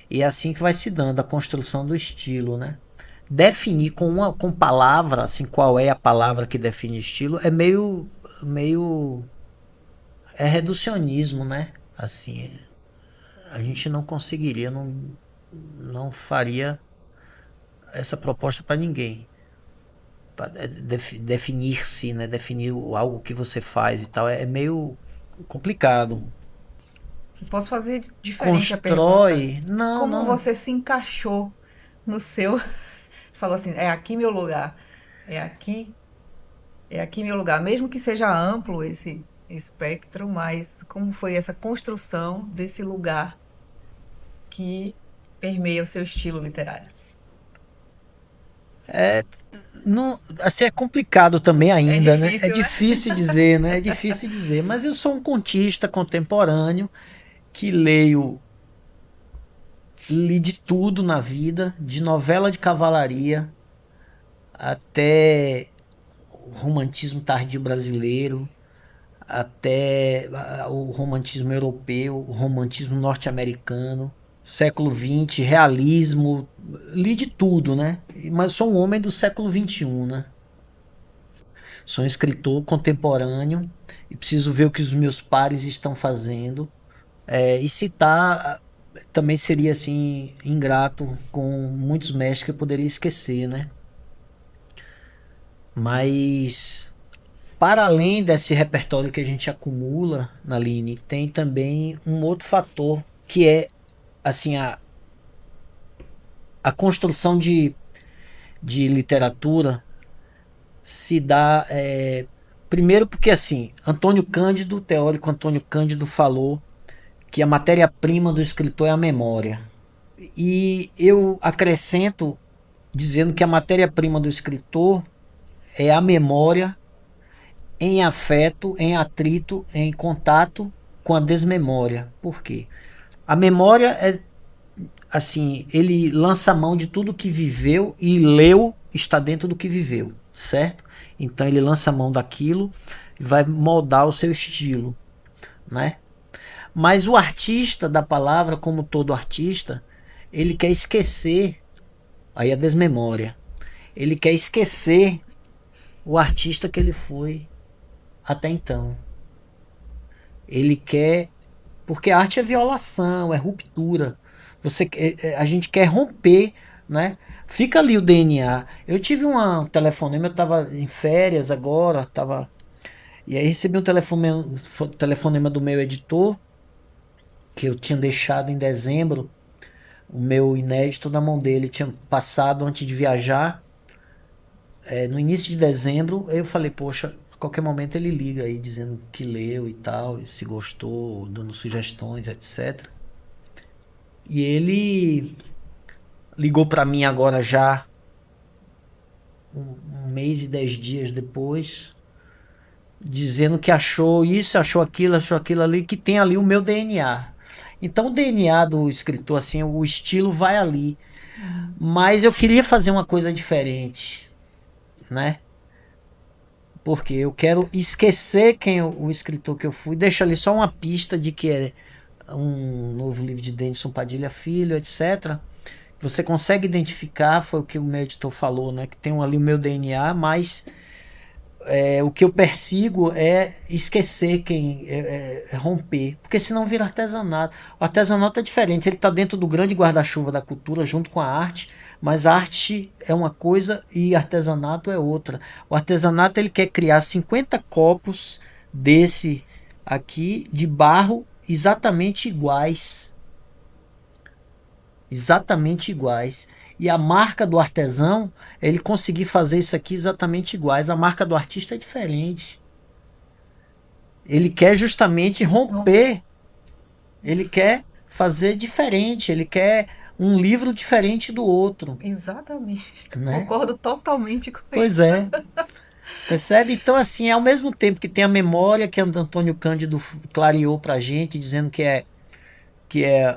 e é assim que vai se dando a construção do estilo, né? Definir com palavra, assim, qual é a palavra que define estilo, é meio reducionismo, né? Assim, a gente não conseguiria, não faria essa proposta para ninguém. Definir-se, né? Definir algo que você faz e tal, é meio complicado. Posso fazer diferente a pergunta? Constrói. Não, Como não. você se encaixou no seu. Falou assim: é aqui meu lugar. É aqui, é aqui meu lugar. Mesmo que seja amplo esse espectro, mas como foi essa construção desse lugar que permeia o seu estilo literário? Não, assim, é complicado também É ainda, né? É difícil, né? difícil dizer, né? É difícil dizer. Mas eu sou um contista contemporâneo que li de tudo na vida, de novela de cavalaria até o romantismo tardio brasileiro, até o romantismo europeu, o romantismo norte-americano, século XX, realismo, li de tudo, né? Mas sou um homem do século XXI, né? Sou um escritor contemporâneo e preciso ver o que os meus pares estão fazendo. E citar também seria assim ingrato com muitos mestres que eu poderia esquecer, né? Mas para além desse repertório que a gente acumula na Line, tem também um outro fator que é assim a construção de literatura se dá primeiro porque assim Antônio Cândido, o teórico Antônio Cândido falou que a matéria-prima do escritor é a memória. E eu acrescento dizendo que a matéria-prima do escritor é a memória em afeto, em atrito, em contato com a desmemória. Por quê? A memória é assim, ele lança a mão de tudo que viveu e leu está dentro do que viveu, certo? Então ele lança a mão daquilo e vai moldar o seu estilo, né? Mas o artista da palavra, como todo artista, ele quer esquecer, aí a desmemória, ele quer esquecer o artista que ele foi até então. Ele quer, porque a arte é violação, é ruptura. A gente quer romper, né? Fica ali o DNA. Eu tive um telefonema, eu estava em férias agora, e aí recebi um telefonema do meu editor, que eu tinha deixado em dezembro, o meu inédito na mão dele, tinha passado antes de viajar, no início de dezembro. Eu falei, poxa, a qualquer momento ele liga aí dizendo que leu e tal, se gostou, dando sugestões, etc. E ele ligou para mim agora já um mês e 10 dias depois, dizendo que achou isso, achou aquilo ali, que tem ali o meu DNA. Então o DNA do escritor, assim, o estilo vai ali. Mas eu queria fazer uma coisa diferente, né? Porque eu quero esquecer o escritor que eu fui. Deixa ali só uma pista de que é um novo livro de Denison Padilha Filho, etc. Você consegue identificar, foi o que o meu editor falou, né? Que tem ali o meu DNA, mas o que eu persigo é esquecer romper, porque senão vira artesanato. O artesanato é diferente, ele está dentro do grande guarda-chuva da cultura junto com a arte, mas arte é uma coisa e artesanato é outra. O artesanato ele quer criar 50 copos desse aqui de barro exatamente iguais. Exatamente iguais. E a marca do artesão, ele conseguir fazer isso aqui exatamente iguais. A marca do artista é diferente. Ele quer justamente romper. Ele quer fazer diferente. Ele quer um livro diferente do outro. Exatamente. Né? Concordo totalmente com pois isso. Pois é. Percebe? Então, assim, ao mesmo tempo que tem a memória que Antônio Cândido clareou pra gente, dizendo que é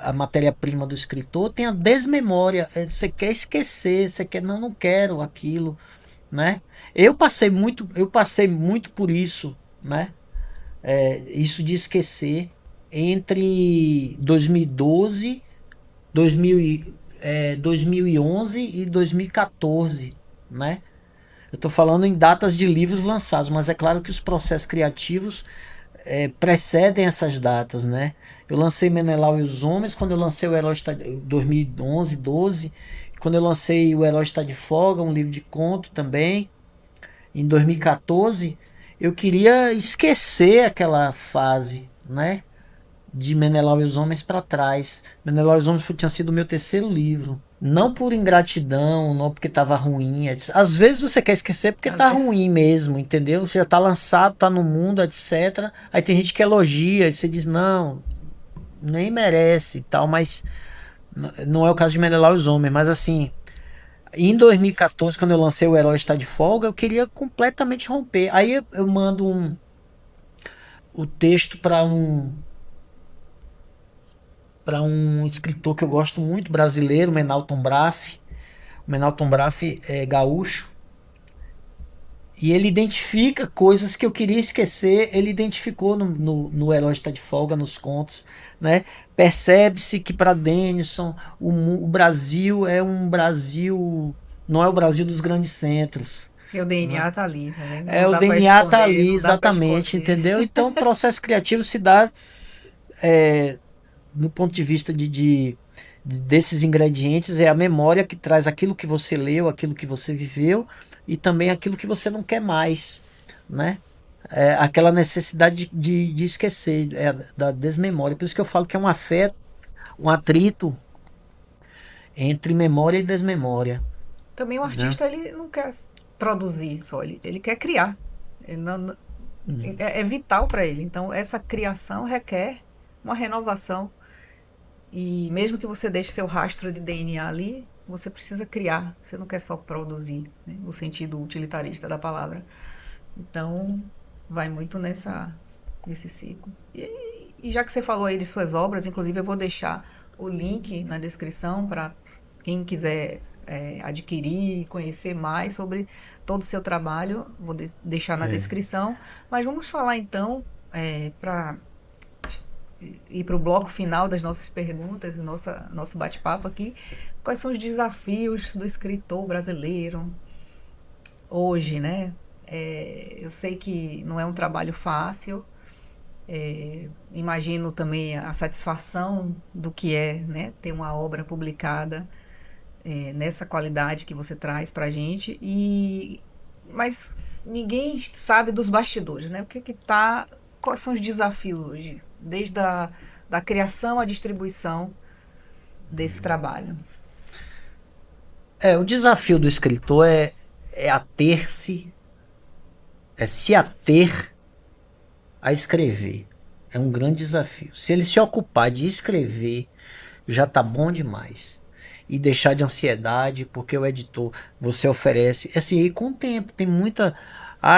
a matéria-prima do escritor, tem a desmemória. Você quer esquecer, você quer, não quero aquilo, né? Eu passei muito por isso, né? Isso de esquecer entre 2012, 2011 e 2014, né? Eu estou falando em datas de livros lançados, mas é claro que os processos criativos precedem essas datas, né? Eu lancei Menelau e os Homens quando eu lancei o Herói está 2011, 12, quando eu lancei o Herói está de Folga, um livro de conto também, em 2014, eu queria esquecer aquela fase, né? De Menelau e os Homens para trás. Menelau e os Homens tinha sido o meu terceiro livro. Não por ingratidão, não porque estava ruim. Às vezes você quer esquecer porque tá ruim mesmo, entendeu? Você já tá lançado, tá no mundo, etc. Aí tem gente que elogia e você diz, não, nem merece e tal, mas não é o caso de Menelau e os Homens. Mas assim, em 2014, quando eu lancei o Herói Está de Folga, eu queria completamente romper. Aí eu mando o texto para um escritor que eu gosto muito, brasileiro, Menalton Braff. O Menalton Braff é gaúcho. E ele identifica coisas que eu queria esquecer, ele identificou no Herói Está de Folga, nos contos, né? Percebe-se que para Denison o Brasil é um Brasil, não é o Brasil dos grandes centros. E o DNA tá ali, tá vendo? O DNA tá ali, exatamente, entendeu? Então o processo criativo se dá no ponto de vista desses ingredientes, é a memória que traz aquilo que você leu, aquilo que você viveu e também aquilo que você não quer mais, né? Aquela necessidade de esquecer, da desmemória. Por isso que eu falo que é um afeto, um atrito entre memória e desmemória. Também o artista, ele não quer produzir só, ele quer criar. Ele não, é vital para ele. Então, essa criação requer uma renovação. E mesmo que você deixe seu rastro de DNA ali, você precisa criar. Você não quer só produzir, né? No sentido utilitarista da palavra. Então, vai muito nesse ciclo. E já que você falou aí de suas obras, inclusive eu vou deixar o link na descrição para quem quiser adquirir, conhecer mais sobre todo o seu trabalho. Vou deixar na descrição. Mas vamos falar então, para ir para o bloco final das nossas perguntas, nosso bate-papo aqui. Quais são os desafios do escritor brasileiro hoje, né? Eu sei que não é um trabalho fácil. Imagino também a satisfação do que é, né, ter uma obra publicada nessa qualidade que você traz para a gente. Mas ninguém sabe dos bastidores, né? Quais são os desafios hoje? Desde da criação à distribuição desse trabalho. O desafio do escritor é se ater a escrever. É um grande desafio. Se ele se ocupar de escrever, já tá bom demais. E deixar de ansiedade, porque o editor, você oferece, assim, e com o tempo, tem muita,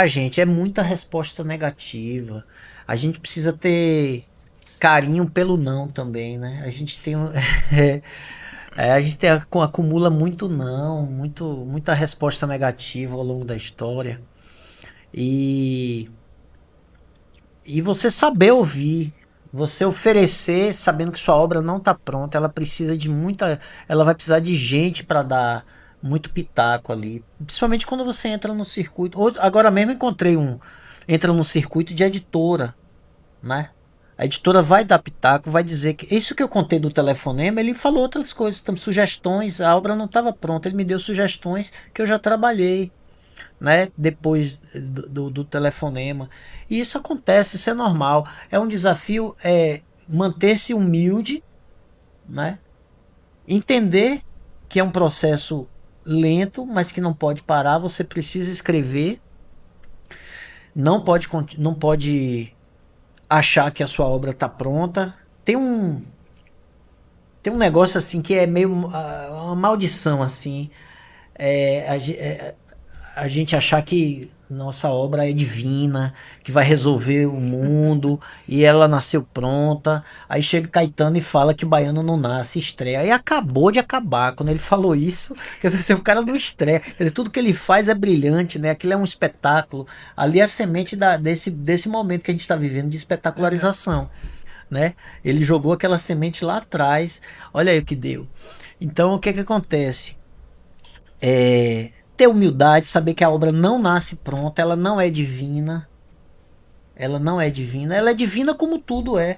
gente, é muita resposta negativa. A gente precisa ter carinho pelo não também, né? A gente tem, a gente tem, acumula muito não, muita resposta negativa ao longo da história. E você saber ouvir, você oferecer sabendo que sua obra não está pronta, ela precisa de muita, ela vai precisar de gente para dar muito pitaco ali, principalmente quando você entra no circuito. Agora mesmo encontrei entra no circuito de editora, né? A editora vai dar pitaco, vai dizer que isso que eu contei do telefonema, ele falou outras coisas, sugestões, a obra não estava pronta, ele me deu sugestões que eu já trabalhei, né, depois do telefonema. E isso acontece, isso é normal. É um desafio, manter-se humilde, né? Entender que é um processo lento, mas que não pode parar. Você precisa escrever. Não pode achar que a sua obra está pronta. Tem um negócio assim que é meio uma maldição assim. É, a gente achar que nossa obra é divina, que vai resolver o mundo e ela nasceu pronta. Aí chega Caetano e fala que o baiano não nasce, estreia. Aí acabou de acabar. Quando ele falou isso, quer dizer, o cara não estreia. Quer dizer, tudo que ele faz é brilhante, né? Aquilo é um espetáculo. Ali é a semente desse momento que a gente está vivendo de espetacularização. Né? Ele jogou aquela semente lá atrás. Olha aí o que deu. Então, o que acontece? Ter humildade, saber que a obra não nasce pronta, ela não é divina. Ela não é divina. Ela é divina como tudo é.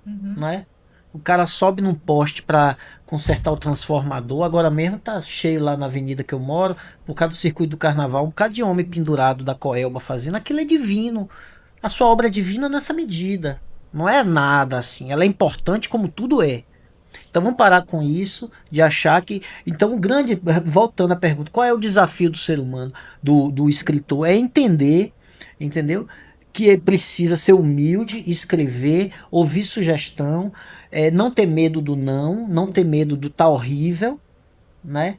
Né? O cara sobe num poste para consertar o transformador. Agora mesmo tá cheio lá na avenida que eu moro, por causa do circuito do carnaval, um bocado de homem pendurado da Coelba fazendo. Aquilo é divino. A sua obra é divina nessa medida. Não é nada assim. Ela é importante como tudo é. Então vamos parar com isso, de achar que. Então, voltando à pergunta, qual é o desafio do ser humano, do escritor? É entender, entendeu? Que ele precisa ser humilde, escrever, ouvir sugestão, não ter medo do não ter medo do tá horrível, né?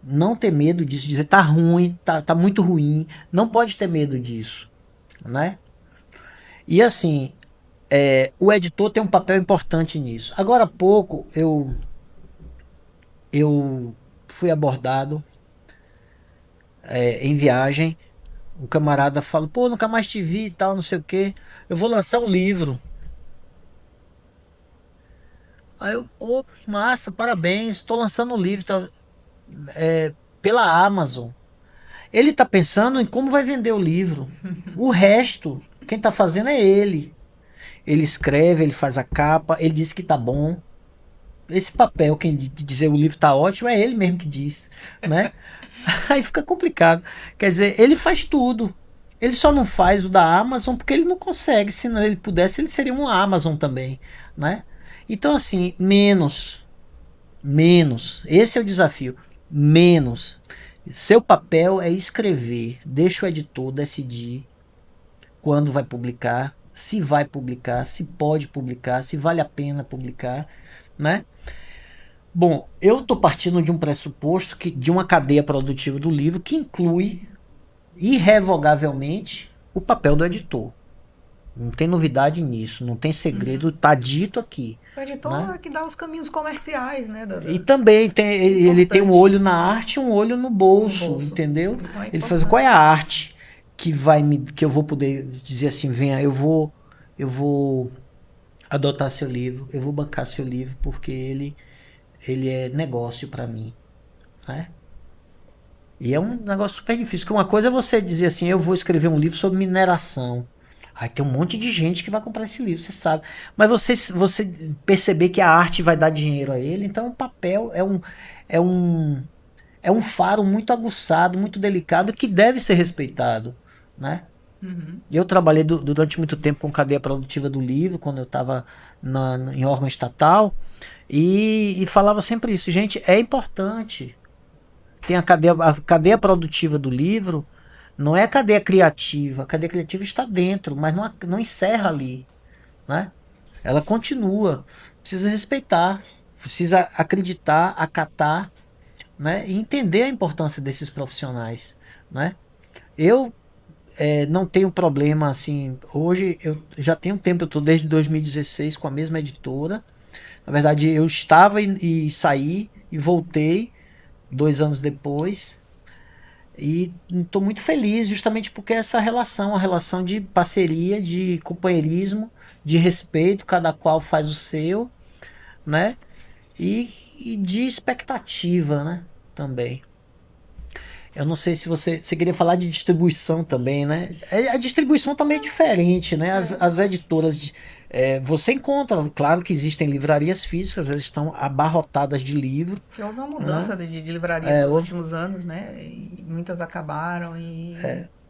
Não ter medo disso, dizer tá ruim, tá muito ruim. Não pode ter medo disso, né? E assim, o editor tem um papel importante nisso. Agora há pouco eu fui abordado em viagem. Um camarada falou: pô, nunca mais te vi e tal, não sei o que. Eu vou lançar um livro. Aí eu, pô, massa, parabéns, estou lançando um livro tá, pela Amazon. Ele tá pensando em como vai vender o livro. O resto, quem tá fazendo é ele. Ele escreve, ele faz a capa, ele diz que tá bom. Esse papel, quem dizer o livro tá ótimo, é ele mesmo que diz, né? Aí fica complicado. Quer dizer, ele faz tudo. Ele só não faz o da Amazon porque ele não consegue. Se não ele pudesse, ele seria um Amazon também, né? Então, assim, menos. Menos. Esse é o desafio. Menos. Seu papel é escrever. Deixa o editor decidir quando vai publicar, se pode publicar, se vale a pena publicar, né? Bom, eu estou partindo de um pressuposto de uma cadeia produtiva do livro que inclui irrevogavelmente o papel do editor. Não tem novidade nisso, não tem segredo, tá dito aqui. O editor é que dá os caminhos comerciais, né? E também ele tem um olho na arte e um olho no bolso, entendeu? Então ele faz qual é a arte que eu vou poder dizer assim, venha, eu vou adotar seu livro, eu vou bancar seu livro porque ele é negócio para mim, né? E é um negócio super difícil, que uma coisa é você dizer assim, eu vou escrever um livro sobre mineração. Aí tem um monte de gente que vai comprar esse livro, você sabe. Mas você perceber que a arte vai dar dinheiro a ele, então o papel é um faro muito aguçado, muito delicado, que deve ser respeitado, né? Eu trabalhei durante muito tempo com cadeia produtiva do livro, quando eu estava em órgão estatal, e falava sempre isso. Gente, é importante. Tem a cadeia produtiva do livro, não é a cadeia criativa. A cadeia criativa está dentro, mas não encerra ali, né? ela continua. Precisa respeitar, precisa acreditar, acatar, né? E entender a importância desses profissionais, né? Eu não tenho problema assim. Hoje eu já tenho tempo, eu estou desde 2016 com a mesma editora. Na verdade, eu estava e saí e voltei 2 anos depois. E estou muito feliz justamente porque essa relação, a relação de parceria, de companheirismo, de respeito, cada qual faz o seu, né? E de expectativa, né? Também. Eu não sei se você queria falar de distribuição também, né? A distribuição também é diferente, né? As editoras você encontra, claro que existem livrarias físicas, elas estão abarrotadas de livro, Que houve uma né? mudança de livrarias nos últimos anos, né? E muitas acabaram e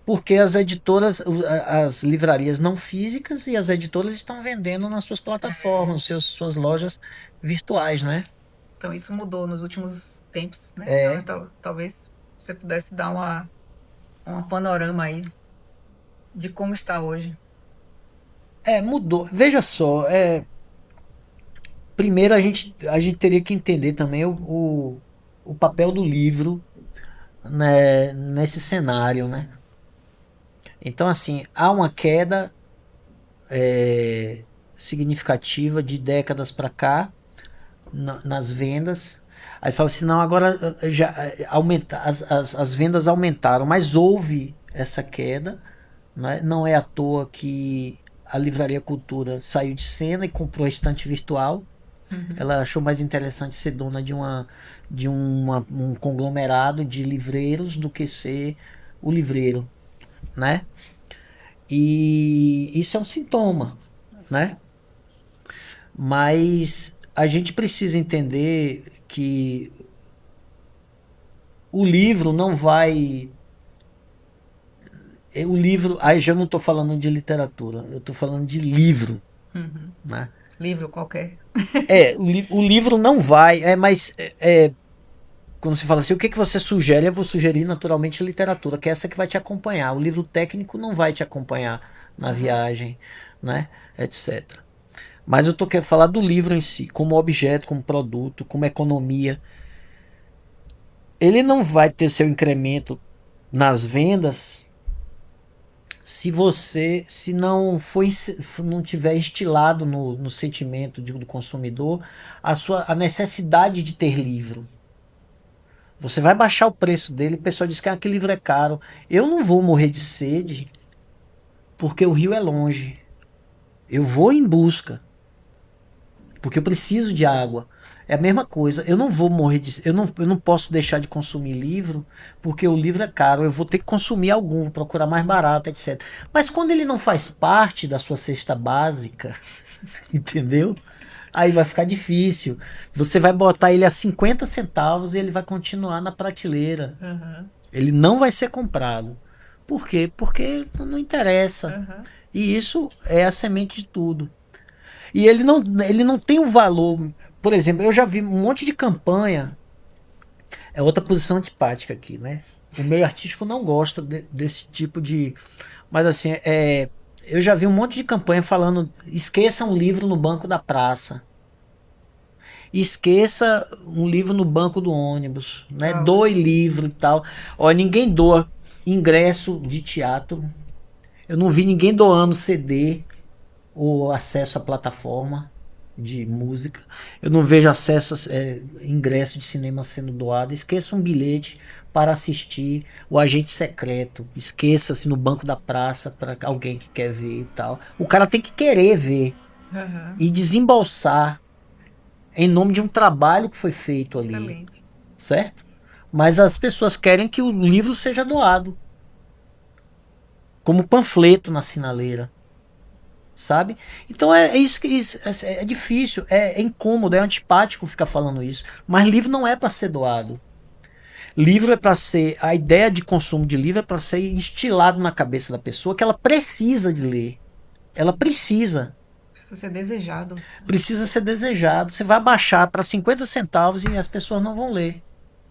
Porque as editoras, as livrarias não físicas e as editoras estão vendendo nas suas plataformas, suas lojas virtuais, né? então isso mudou nos últimos tempos, né? É, Então, talvez você pudesse dar um panorama aí de como está hoje. mudou. Veja só, primeiro a gente teria que entender também o papel do livro, né, nesse cenário, né? Então, assim, há uma queda significativa de décadas para cá nas vendas. Aí fala assim, não, agora já aumenta, as vendas aumentaram, mas houve essa queda, né? Não é à toa que a Livraria Cultura saiu de cena e comprou a estante virtual. Uhum. Ela achou mais interessante ser dona de um conglomerado de livreiros do que ser o livreiro, né? E isso é um sintoma, né? Mas a gente precisa entender que o livro não vai. O livro. Aí já não estou falando de literatura, eu estou falando de livro. Uhum. Né? Livro qualquer. O livro não vai. Mas quando você fala assim, o que você sugere? Eu vou sugerir naturalmente literatura, que é essa que vai te acompanhar. O livro técnico não vai te acompanhar na viagem, né? Etc. Mas eu tô querendo falar do livro em si, como objeto, como produto, como economia. Ele não vai ter seu incremento nas vendas se não tiver instilado no sentimento do consumidor a necessidade de ter livro. Você vai baixar o preço dele, o pessoal diz que aquele livro é caro. Eu não vou morrer de sede porque o rio é longe. Eu vou em busca porque eu preciso de água. É a mesma coisa. Eu não vou morrer de. Eu não posso deixar de consumir livro, porque o livro é caro. Eu vou ter que consumir algum, procurar mais barato, etc. Mas quando ele não faz parte da sua cesta básica, entendeu? Aí vai ficar difícil. Você vai botar ele a 50 centavos e ele vai continuar na prateleira. Uhum. Ele não vai ser comprado. Por quê? Porque não interessa. Uhum. E isso é a semente de tudo. E ele não tem o valor. Por exemplo, eu já vi um monte de campanha. É outra posição antipática aqui, né? O meio artístico não gosta desse tipo de. Mas assim, eu já vi um monte de campanha falando: esqueça um livro no banco da praça. Esqueça um livro no banco do ônibus, né? Ah, Doe livro e tal. Ó, ninguém doa ingresso de teatro. Eu não vi ninguém doando CD ou acesso à plataforma de música. Eu não vejo ingresso de cinema sendo doado. Esqueça um bilhete para assistir O Agente Secreto. Esqueça-se no banco da praça para alguém que quer ver e tal. O cara tem que querer ver uhum. e desembolsar em nome de um trabalho que foi feito ali, Excelente. certo? Mas as pessoas querem que o livro seja doado como panfleto na sinaleira. Sabe? Então é isso que é difícil, é incômodo, é antipático ficar falando isso. Mas livro não é para ser doado. Livro é para ser, a ideia de consumo de livro é para ser instilado na cabeça da pessoa que ela precisa de ler. Ela Precisa ser desejado. precisa ser desejado. Você vai baixar para 50 centavos e as pessoas não vão ler.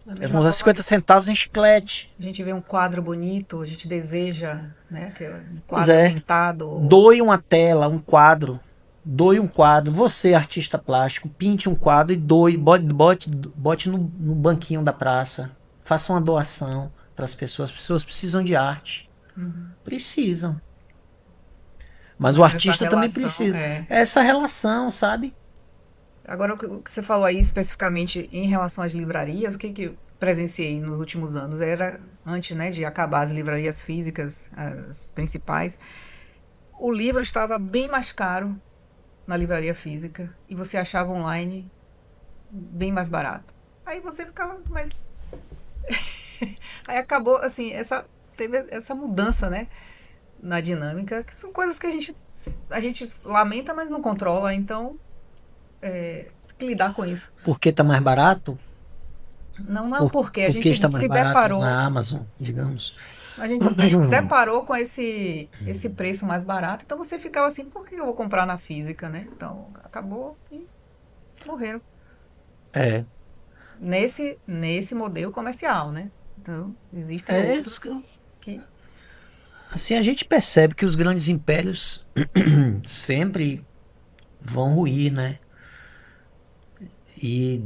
Da Elas vão mesma usar forma 50 centavos em chiclete. a gente vê um quadro bonito, a gente deseja, né, que é um Pois quadro é. pintado. Doe uma tela, um quadro. doe um quadro, você, artista plástico, pinte um quadro e doe, bote no banquinho da praça, faça uma doação para as pessoas precisam de arte, precisam, mas o Mas essa artista também relação precisa, é. é essa relação, sabe? Agora, o que você falou aí especificamente em relação às livrarias, o que que eu presenciei nos últimos anos era, antes, né, de acabar as livrarias físicas, as principais, o livro estava bem mais caro na livraria física e você achava online bem mais barato. Aí você ficava, mas aí acabou assim, teve essa mudança, né, na dinâmica, que são coisas que a gente lamenta, mas não controla, então tem que lidar com isso. Porque está mais barato? Não, não é o porquê, a Porque gente está mais se barato deparou, na Amazon, digamos. a gente se deparou com esse preço mais barato, então você ficava assim, por que eu vou comprar na física, né? Então acabou e morreram É, nesse modelo comercial, né? Então existem é, outros que assim a gente percebe que os grandes impérios sempre vão ruir, né? E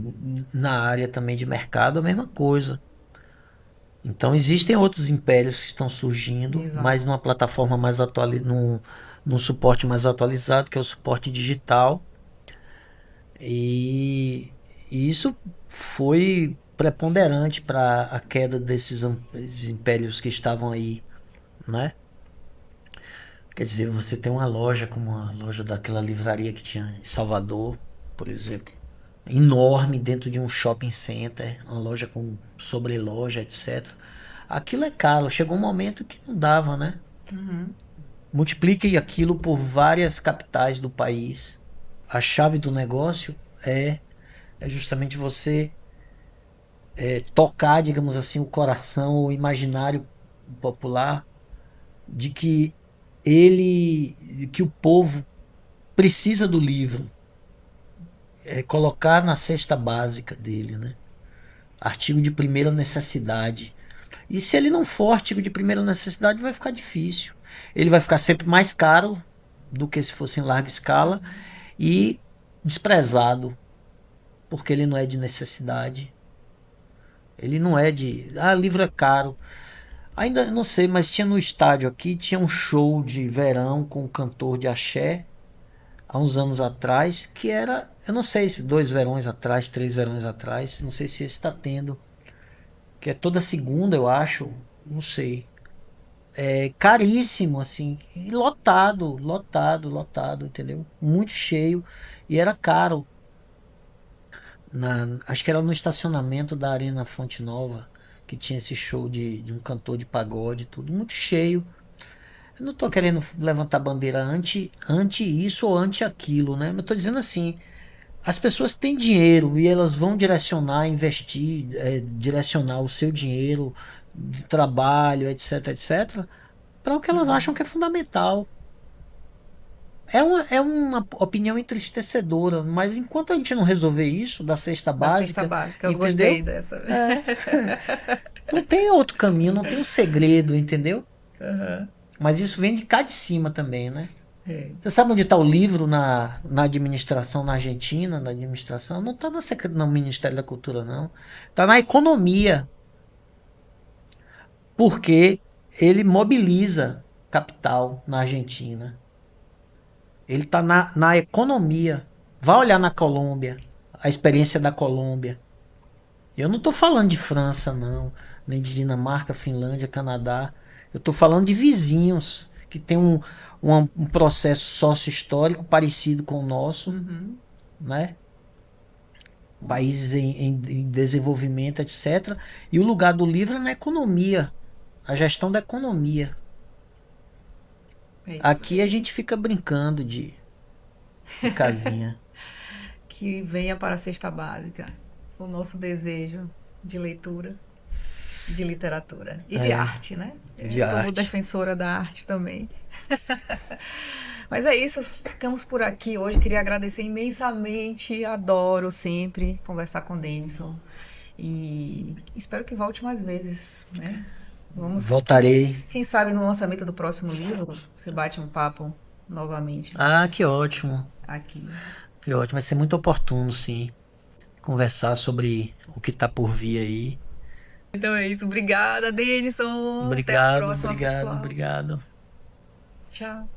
na área também de mercado a mesma coisa. Então existem outros impérios que estão surgindo, exato. mas numa plataforma mais num suporte mais atualizado, que é o suporte digital. E, e isso foi preponderante para a queda esses impérios que estavam aí, né? Quer dizer, você tem uma loja como a loja daquela livraria que tinha em Salvador, por exemplo, enorme dentro de um shopping center, uma loja com sobreloja, etc. Aquilo é caro. Chegou um momento que não dava, né? Multiplique aquilo por várias capitais do país. A chave do negócio é justamente você tocar, digamos assim, o coração, o imaginário popular de que o povo precisa do livro, colocar na cesta básica dele, né? Artigo de primeira necessidade. E se ele não for artigo de primeira necessidade, vai ficar difícil. Ele vai ficar sempre mais caro do que se fosse em larga escala e desprezado, porque ele não é de necessidade. Ele não é de. Ah, livro é caro. Ainda não sei, mas tinha no estádio aqui, tinha um show de verão com um cantor de axé há uns anos atrás, que era, eu não sei se 2 verões atrás, 3 verões atrás, não sei se esse está tendo, que é toda segunda, eu acho, não sei. É caríssimo, assim, e lotado, lotado, lotado, entendeu? Muito cheio e era caro. Acho que era no estacionamento da Arena Fonte Nova, que tinha esse show de um cantor de pagode, tudo muito cheio. Eu não tô querendo levantar bandeira anti isso ou anti aquilo, né? Mas eu tô dizendo assim, as pessoas têm dinheiro e elas vão direcionar, investir, direcionar o seu dinheiro, trabalho, etc, etc, para o que elas acham que é fundamental. É uma opinião entristecedora, mas enquanto a gente não resolver isso da cesta Da cesta básica, básica, eu entendeu? gostei dessa. Não tem outro caminho, não tem um segredo, entendeu? Aham. Mas isso vem de cá de cima também, né? É. Você sabe onde está o livro na administração na Argentina, na administração? Não está no Ministério da Cultura, não. Está na economia, porque ele mobiliza capital na Argentina. Ele está na economia. Vá olhar na Colômbia, a experiência da Colômbia. Eu não estou falando de França, não, nem de Dinamarca, Finlândia, Canadá. Eu estou falando de vizinhos que têm um processo sócio-histórico parecido com o nosso, né? Países em desenvolvimento, etc. E o lugar do livro é na economia, a gestão da economia. É isso. Aqui a gente fica brincando de casinha. Que venha para a cesta básica o nosso desejo de leitura, de literatura e de arte, né? De Eu como arte. defensora da arte também. Mas é isso, ficamos por aqui hoje. Queria agradecer imensamente, adoro sempre conversar com o Denison. E espero que volte mais vezes, né? Vamos, Voltarei. quem sabe no lançamento do próximo livro, você bate um papo novamente. Ah, que ótimo. aqui. Que ótimo, vai ser muito oportuno, sim, conversar sobre o que tá por vir aí. Então é isso. Obrigada, Denison. Até a Obrigado, próxima, obrigado, pessoal. obrigado. Tchau.